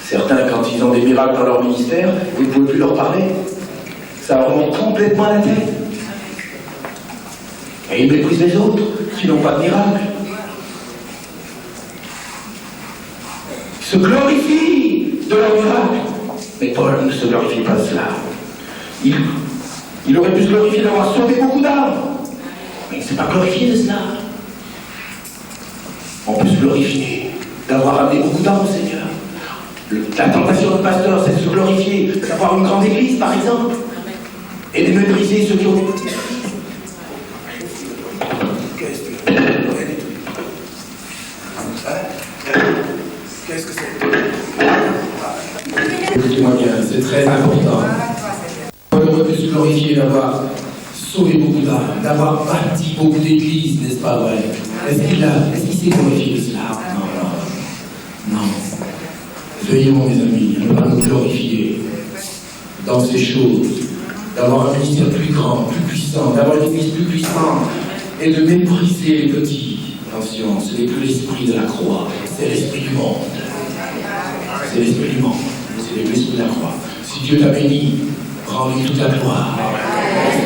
Certains, quand ils ont des miracles dans leur ministère, vous ne pouvez plus leur parler. Ça remonte complètement à la tête. Et ils méprisent les autres qui n'ont pas de miracle. Ils se glorifient de leur miracle. Mais Paul ne se glorifie pas de cela. Il aurait pu se glorifier d'avoir sauvé beaucoup d'âmes. Mais il ne s'est pas glorifié de cela. On peut se glorifier d'avoir amené beaucoup d'âmes au Seigneur. La tentation de pasteur, c'est de se glorifier, d'avoir une grande église, par exemple, et de mépriser ceux qui ont des petites églises. Qu'est-ce que c'est? Écoutez-moi bien, c'est très important. Paul aurait pu se glorifier d'avoir sauvé beaucoup d'âmes, d'avoir bâti beaucoup d'églises, n'est-ce pas vrai? Est-ce qu'il s'est glorifié de cela? Non. Veillons, mes amis, à ne pas nous glorifier dans ces choses, d'avoir un ministère plus grand, plus puissant, d'avoir une église plus puissante, et de mépriser les petits. Attention, ce n'est plus l'esprit de la croix, c'est l'esprit du monde. C'est l'esprit du monde, c'est l'esprit de la croix. Si Dieu t'a béni, rends-lui toute la gloire.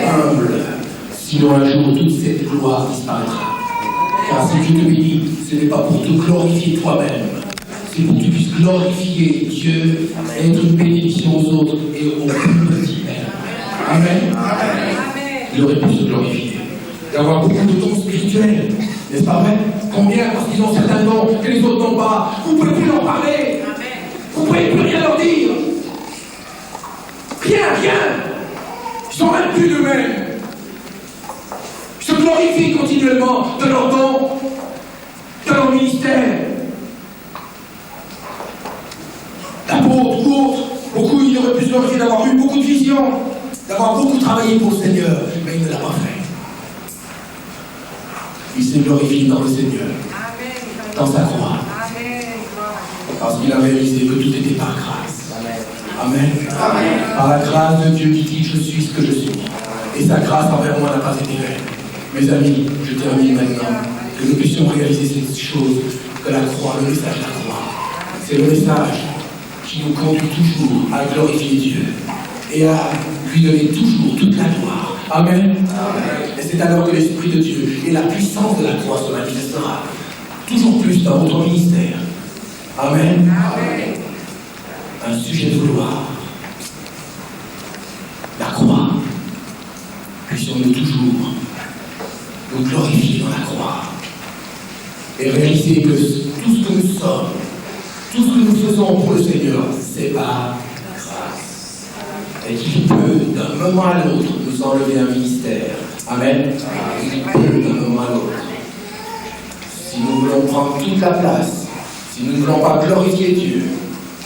Humble, sinon un jour toute cette gloire disparaîtra. Car si Dieu te bénit, ce n'est pas pour te glorifier toi-même, c'est pour que tu puisses glorifier Dieu, être une bénédiction aux autres et aux plus petits même. Amen. Il aurait pu se glorifier, d'avoir beaucoup de dons spirituels, n'est-ce pas vrai? Combien, parce qu'ils ont certains dons que les autres n'ont pas, vous ne pouvez plus leur parler, vous ne pouvez plus rien leur dire. Rien. Ils sont même plus d'eux-mêmes. Ils se glorifient continuellement de leurs dons, de leur ministère. D'apôtres ou autres, beaucoup, il aurait pu se glorifier d'avoir eu beaucoup de visions, d'avoir beaucoup travaillé pour le Seigneur, mais il ne l'a pas fait. Il s'est glorifié dans le Seigneur, dans sa croix, parce qu'il a réalisé que tout était par grâce. Amen. Par la grâce de Dieu qui dit je suis ce que je suis. Et sa grâce envers moi n'a pas été vaine. Mes amis, je termine maintenant, que nous puissions réaliser cette chose, que la croix, le message de la croix, c'est le message qui nous conduit toujours à glorifier Dieu et à lui donner toujours toute la gloire. Amen. Et c'est alors que l'Esprit de Dieu et la puissance de la croix se manifestera toujours plus dans votre ministère. Amen. Un sujet de gloire. La croix. croix. Puissions-nous toujours nous glorifier dans la croix et réaliser que tout ce que nous sommes, tout ce que nous faisons pour le Seigneur, c'est par grâce. Et qu'il peut, d'un moment à l'autre, nous enlever un ministère. Amen. Il peut, d'un moment à l'autre. Si nous voulons prendre toute la place, si nous ne voulons pas glorifier Dieu,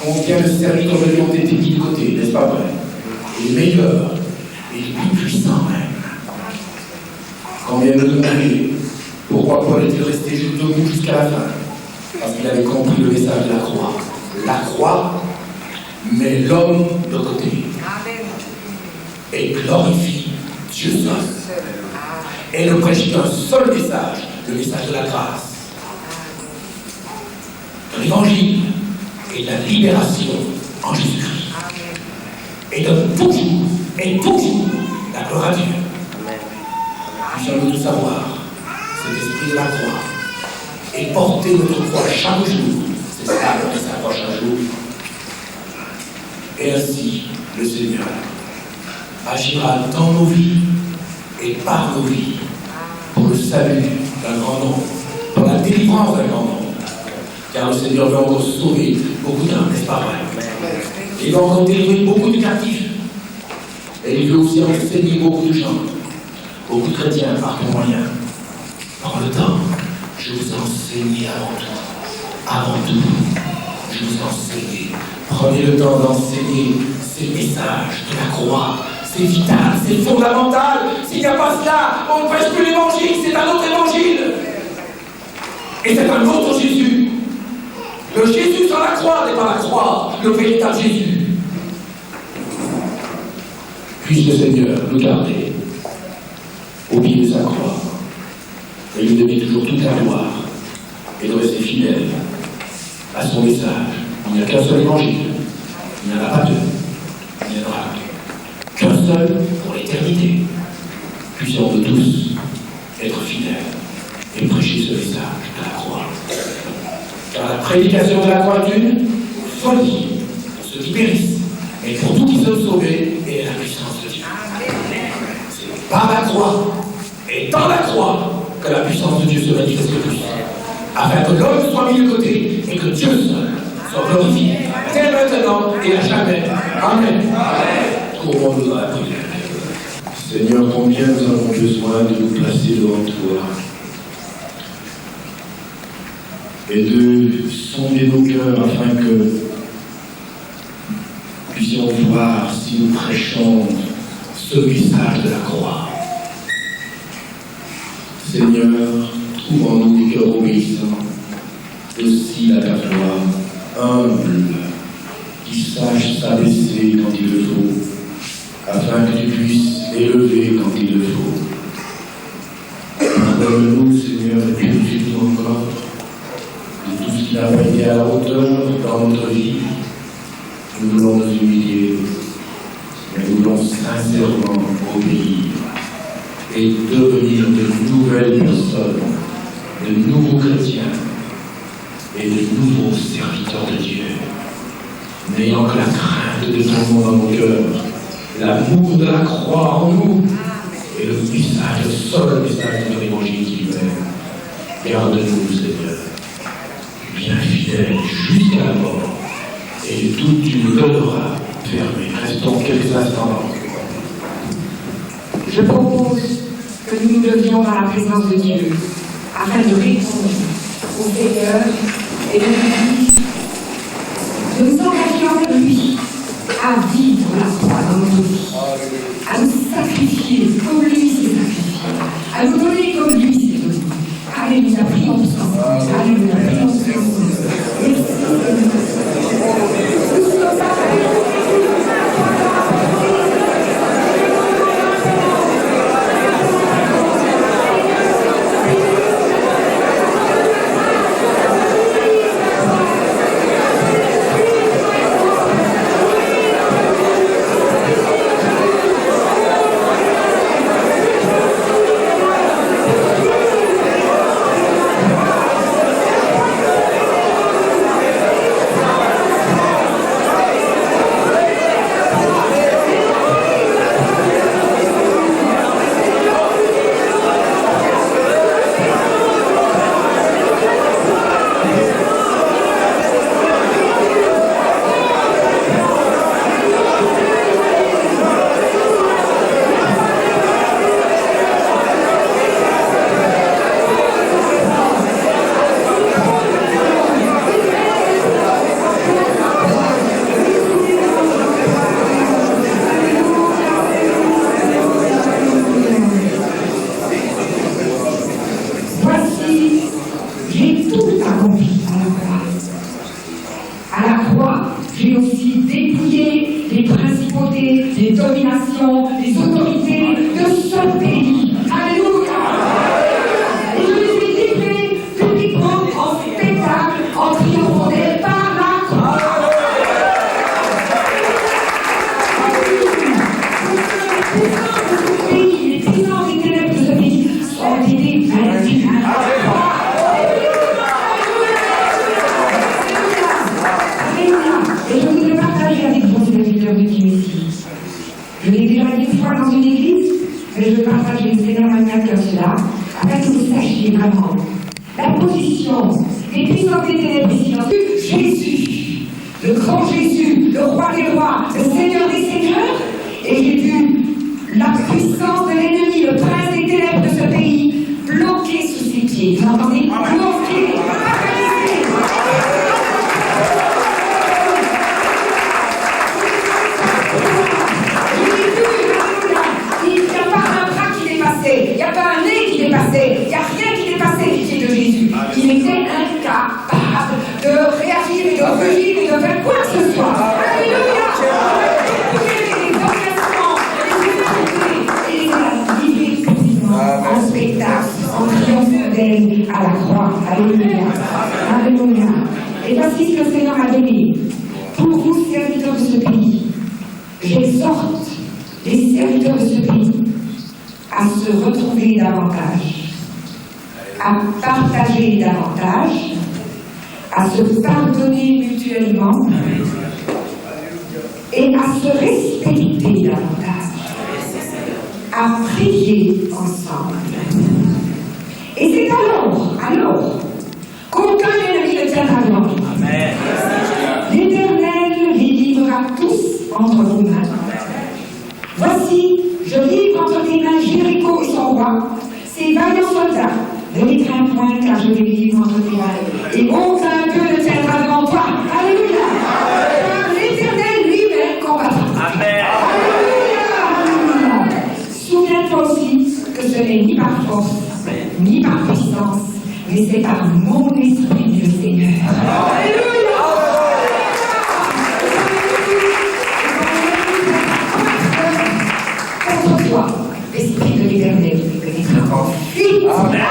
combien de serviteurs de lui ont été mis de côté, n'est-ce pas vrai? Et les meilleurs, et les plus puissants même. Combien de degrés? Pourquoi Paul était resté debout jusqu'à la fin? Parce qu'il avait compris le message de la croix. La croix met l'homme de côté. Et glorifie Dieu seul. Et ne prêche qu'un seul message, le message de la grâce. De l'évangile et de la libération en Jésus-Christ. Et donne toujours la gloire à Dieu. Puissions-nous tous savoir cet esprit de la croix et porter notre croix chaque jour. C'est ça le message chaque jour. Et ainsi, le Seigneur agira dans nos vies et par nos vies pour le salut d'un grand nombre, pour la délivrance d'un grand nombre. Car le Seigneur veut encore sauver beaucoup d'âmes, n'est-ce pas vrai? Il veut encore délivrer beaucoup de captifs. Et il veut aussi enseigner beaucoup de gens, beaucoup de chrétiens par ton moyen. Par le temps, je vous ai enseigné avant tout. Avant tout, je vous ai enseigné. Prenez le temps d'enseigner ces messages de la croix. C'est vital, c'est fondamental. S'il n'y a pas cela, on ne prêche plus l'évangile, c'est un autre évangile. Et c'est un autre Jésus. Le Jésus sur la croix n'est pas la croix, le véritable Jésus. Puisse le Seigneur nous garder au pied de sa croix et lui donner toujours toute la gloire et de rester fidèle à son message. Il n'y a qu'un seul évangile, il n'y en a pas deux, il n'y en aura qu'un seul pour l'éternité. Puissions-nous tous être fidèles et prêcher ce message de la croix. Car la prédication de la croix est une folie pour ceux qui périssent, mais pour tous qui sont sauvés et la puissance de Dieu. C'est par la croix et dans la croix que la puissance de Dieu se manifeste le plus, afin que l'homme soit mis de côté et que Dieu seul soit glorifié, dès maintenant et à jamais. Amen. Couvrons-nous dans la prière. Seigneur, combien nous avons besoin de nous placer devant toi et de sonder nos cœurs afin que nous puissions voir si nous prêchons ce message de la croix. Seigneur, trouve en nous des cœurs obéissants, dociles à ta voix, humbles, qui sachent s'abaisser quand il le faut, afin que tu puisses élever quand il le faut. Pardonne-nous, Seigneur, et purifie-nous encore de tout ce qui n'a pas été à la hauteur dans notre vie. Nous voulons nous humilier, mais nous voulons sincèrement obéir et devenir de nouvelles personnes, de nouveaux chrétiens et de nouveaux serviteurs de Dieu, n'ayant que la crainte de ton nom dans nos cœurs, l'amour de la croix en nous et le message, le seul message de l'évangile qui libère. Garde-nous, Seigneur, bien fidèles jusqu'à la mort, et tout tu nous donneras. Fermé. Restons quelques instants. Je propose que nous nous levions dans la présence de Dieu afin de répondre au Seigneur et de lui dire, de nous engager avec lui à vivre la croix dans notre vie, à nous sacrifier comme lui s'est sacrifié, à nous donner comme lui s'est donné. Alléluia, prions ensemble. Alléluia, prions ensemble. les cérémoniales comme cela, afin que vous sachiez vraiment la position des puissants des ténèbres et silencieux. Jésus, le grand Jésus, le roi des rois, le Seigneur des seigneurs, et j'ai vu la puissance de l'ennemi, le prince des ténèbres de ce pays, bloqué sous ses pieds. Vous entendez? Bloqué, paralysé. Il n'y a pas un bras qui dépassait, il n'y a pas un nez qui dépassait, il n'y a rien qui dépassait du pied de Jésus. Il était incapable de réagir et de rugir et de faire quoi que ce soit. Alléluia! En spectacle, en triomphe d'elle à la croix. Alléluia. Alléluia. Et voici ce que le Seigneur a donné. Pour vous, serviteurs de ce pays, j'exhorte les serviteurs de ce pays à se retrouver davantage, à partager davantage, à se pardonner mutuellement et à se respecter davantage, à prier ensemble. Et c'est alors qu'aucun ennemi ne tiendra devant vous. L'Éternel les livrera tous entre vos mains. Voici, je livre entre tes mains Jéricho et son roi, ces vaillants soldats. Ne les crains point, car je les livre entre tes mains. Et aucun d'eux ne tiendra devant toi. Alléluia. Car l'Éternel lui-même combattra. Amen. Alléluia. Souviens-toi aussi que ce n'est ni par force, ni par puissance, mais c'est par mon esprit, Dieu Seigneur. Alléluia. Contre toi, l'esprit de l'Éternel te mettra en fuite. Amen.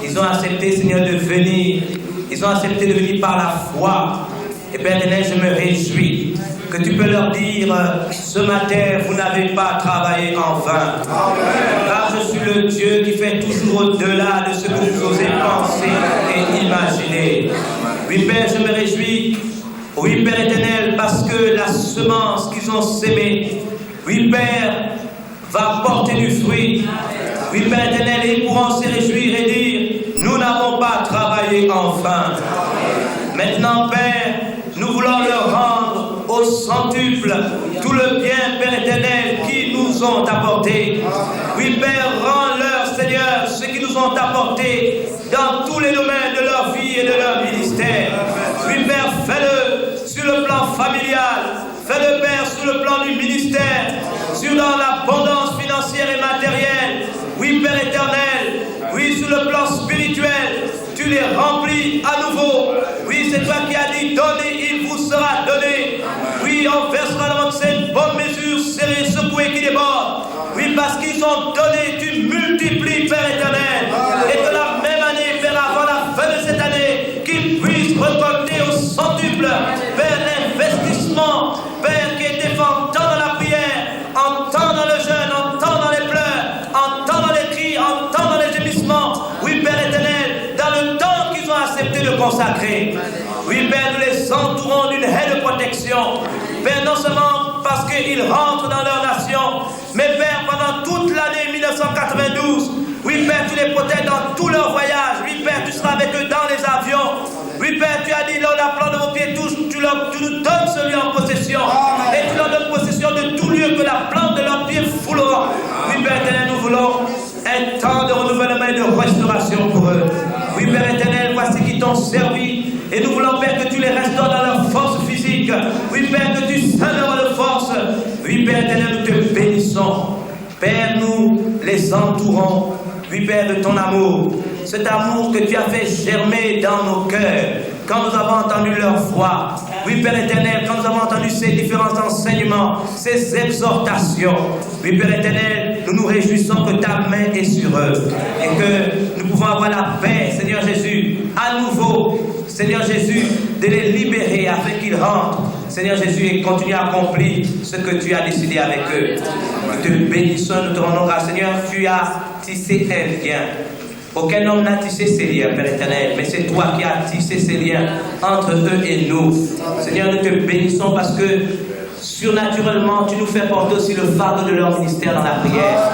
Ils ont accepté, Seigneur, de venir. Ils ont accepté de venir par la foi. Et Père éternel, je me réjouis que tu peux leur dire ce matin, vous n'avez pas travaillé en vain. Car je suis le Dieu qui fait toujours au-delà de ce que vous osez penser et imaginer. Oui, Père, je me réjouis. Oui, Père éternel, parce que la semence qu'ils ont sémée, oui, Père, va porter du fruit. Oui, Père éternel, et ils pourront se réjouir et dire, nous n'avons pas travaillé en vain. Maintenant, Père, nous voulons leur rendre au centuple tout le bien, Père éternel, qu'ils nous ont apporté. Oui, Père, rends-leur, Seigneur, Seigneur, ce qu'ils nous ont apporté dans tous les domaines de leur vie et de leur ministère. Oui, Père, fais-le sur le plan familial, fais-le, Père, sur le plan du ministère, sur dans l'abondance financière et matérielle. Oui, Père éternel, oui, sur le plan spirituel, tu les remplis à nouveau. Oui, c'est toi qui as dit, donnez, il vous sera donné. Oui, on versera dans votre cette bonne mesure, serrée, secouée, qui déborde. Oui, parce qu'ils ont donné, tu multiplies, Père éternel. Et que la même année, Père, avant la fin de cette année, qu'ils puissent récolter au centuple, Père, l'investissement, Père, qui est défendant dans la prière, en temps dans le jeûne, en temps dans les pleurs, en temps dans les cris, en temps dans les gémissements. Oui, Père éternel, dans le temps qu'ils ont accepté de consacrer. Oui, Père, nous les entourons d'une haie de protection. Père, non seulement parce qu'ils rentrent dans leur nation, mais Père, pendant toute l'année 1992, oui, Père, tu les protèges dans tous leurs voyages. Oui, Père, tu seras avec eux dans les avions. Oui, Père, tu as dit, là où la plante de vos pieds touche, tu nous donnes celui en possession. Et tu leur donnes possession de tout lieu que la plante de leurs pieds foulera. Oui, Père éternel, nous voulons un temps de renouvellement et de restauration pour eux. Oui, Père éternel, voici qui t'ont servi. Et nous voulons, Père, que tu les restaures dans leur force physique. Oui, Père, que tu sanes leur force. Oui, Père éternel, nous te bénissons. Père, nous les entourons. Oui, Père, de ton amour. Cet amour que tu as fait germer dans nos cœurs. Quand nous avons entendu leur voix. Oui, Père éternel, quand nous avons entendu ces différents enseignements, ces exhortations. Oui, Père éternel, nous nous réjouissons que ta main est sur eux. Et que nous pouvons avoir la paix, Seigneur Jésus, à nouveau, Seigneur Jésus, de les libérer afin qu'ils rentrent. Seigneur Jésus, et continue à accomplir ce que tu as décidé avec eux. Nous te bénissons, nous te rendons grâce. Seigneur, tu as tissé un lien. Aucun homme n'a tissé ces liens, Père éternel, mais c'est toi qui as tissé ces liens entre eux et nous. Seigneur, nous te bénissons parce que surnaturellement, tu nous fais porter aussi le fardeau de leur ministère dans la prière.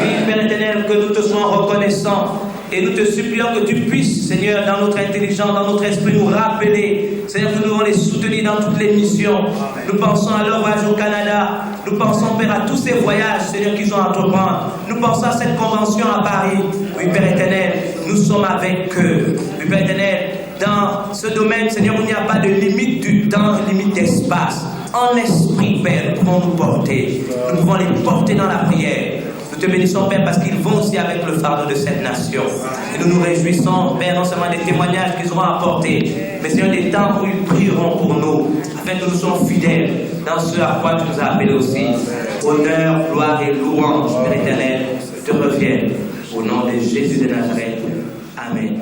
Oui, Père éternel, que nous te soyons reconnaissants. Et nous te supplions que tu puisses, Seigneur, dans notre intelligence, dans notre esprit, nous rappeler, Seigneur, que nous devons les soutenir dans toutes les missions. Nous pensons à leur voyage au Canada. Nous pensons, Père, à tous ces voyages, Seigneur, qu'ils ont à entreprendre. Nous pensons à cette convention à Paris. Oui, Père éternel, nous sommes avec eux. Oui, Père éternel, dans ce domaine, Seigneur, où il n'y a pas de limite du temps, limite d'espace. En esprit, Père, nous pouvons nous porter. Nous pouvons les porter dans la prière. Nous te bénissons, Père, parce qu'ils vont aussi avec le fardeau de cette nation. Et nous nous réjouissons, Père, non seulement des témoignages qu'ils auront apportés, mais Seigneur, des temps où ils prieront pour nous, afin que nous soyons fidèles dans ce à quoi tu nous as appelés aussi. Honneur, gloire et louange, Père éternel, te reviennent. Au nom de Jésus de Nazareth. Amen.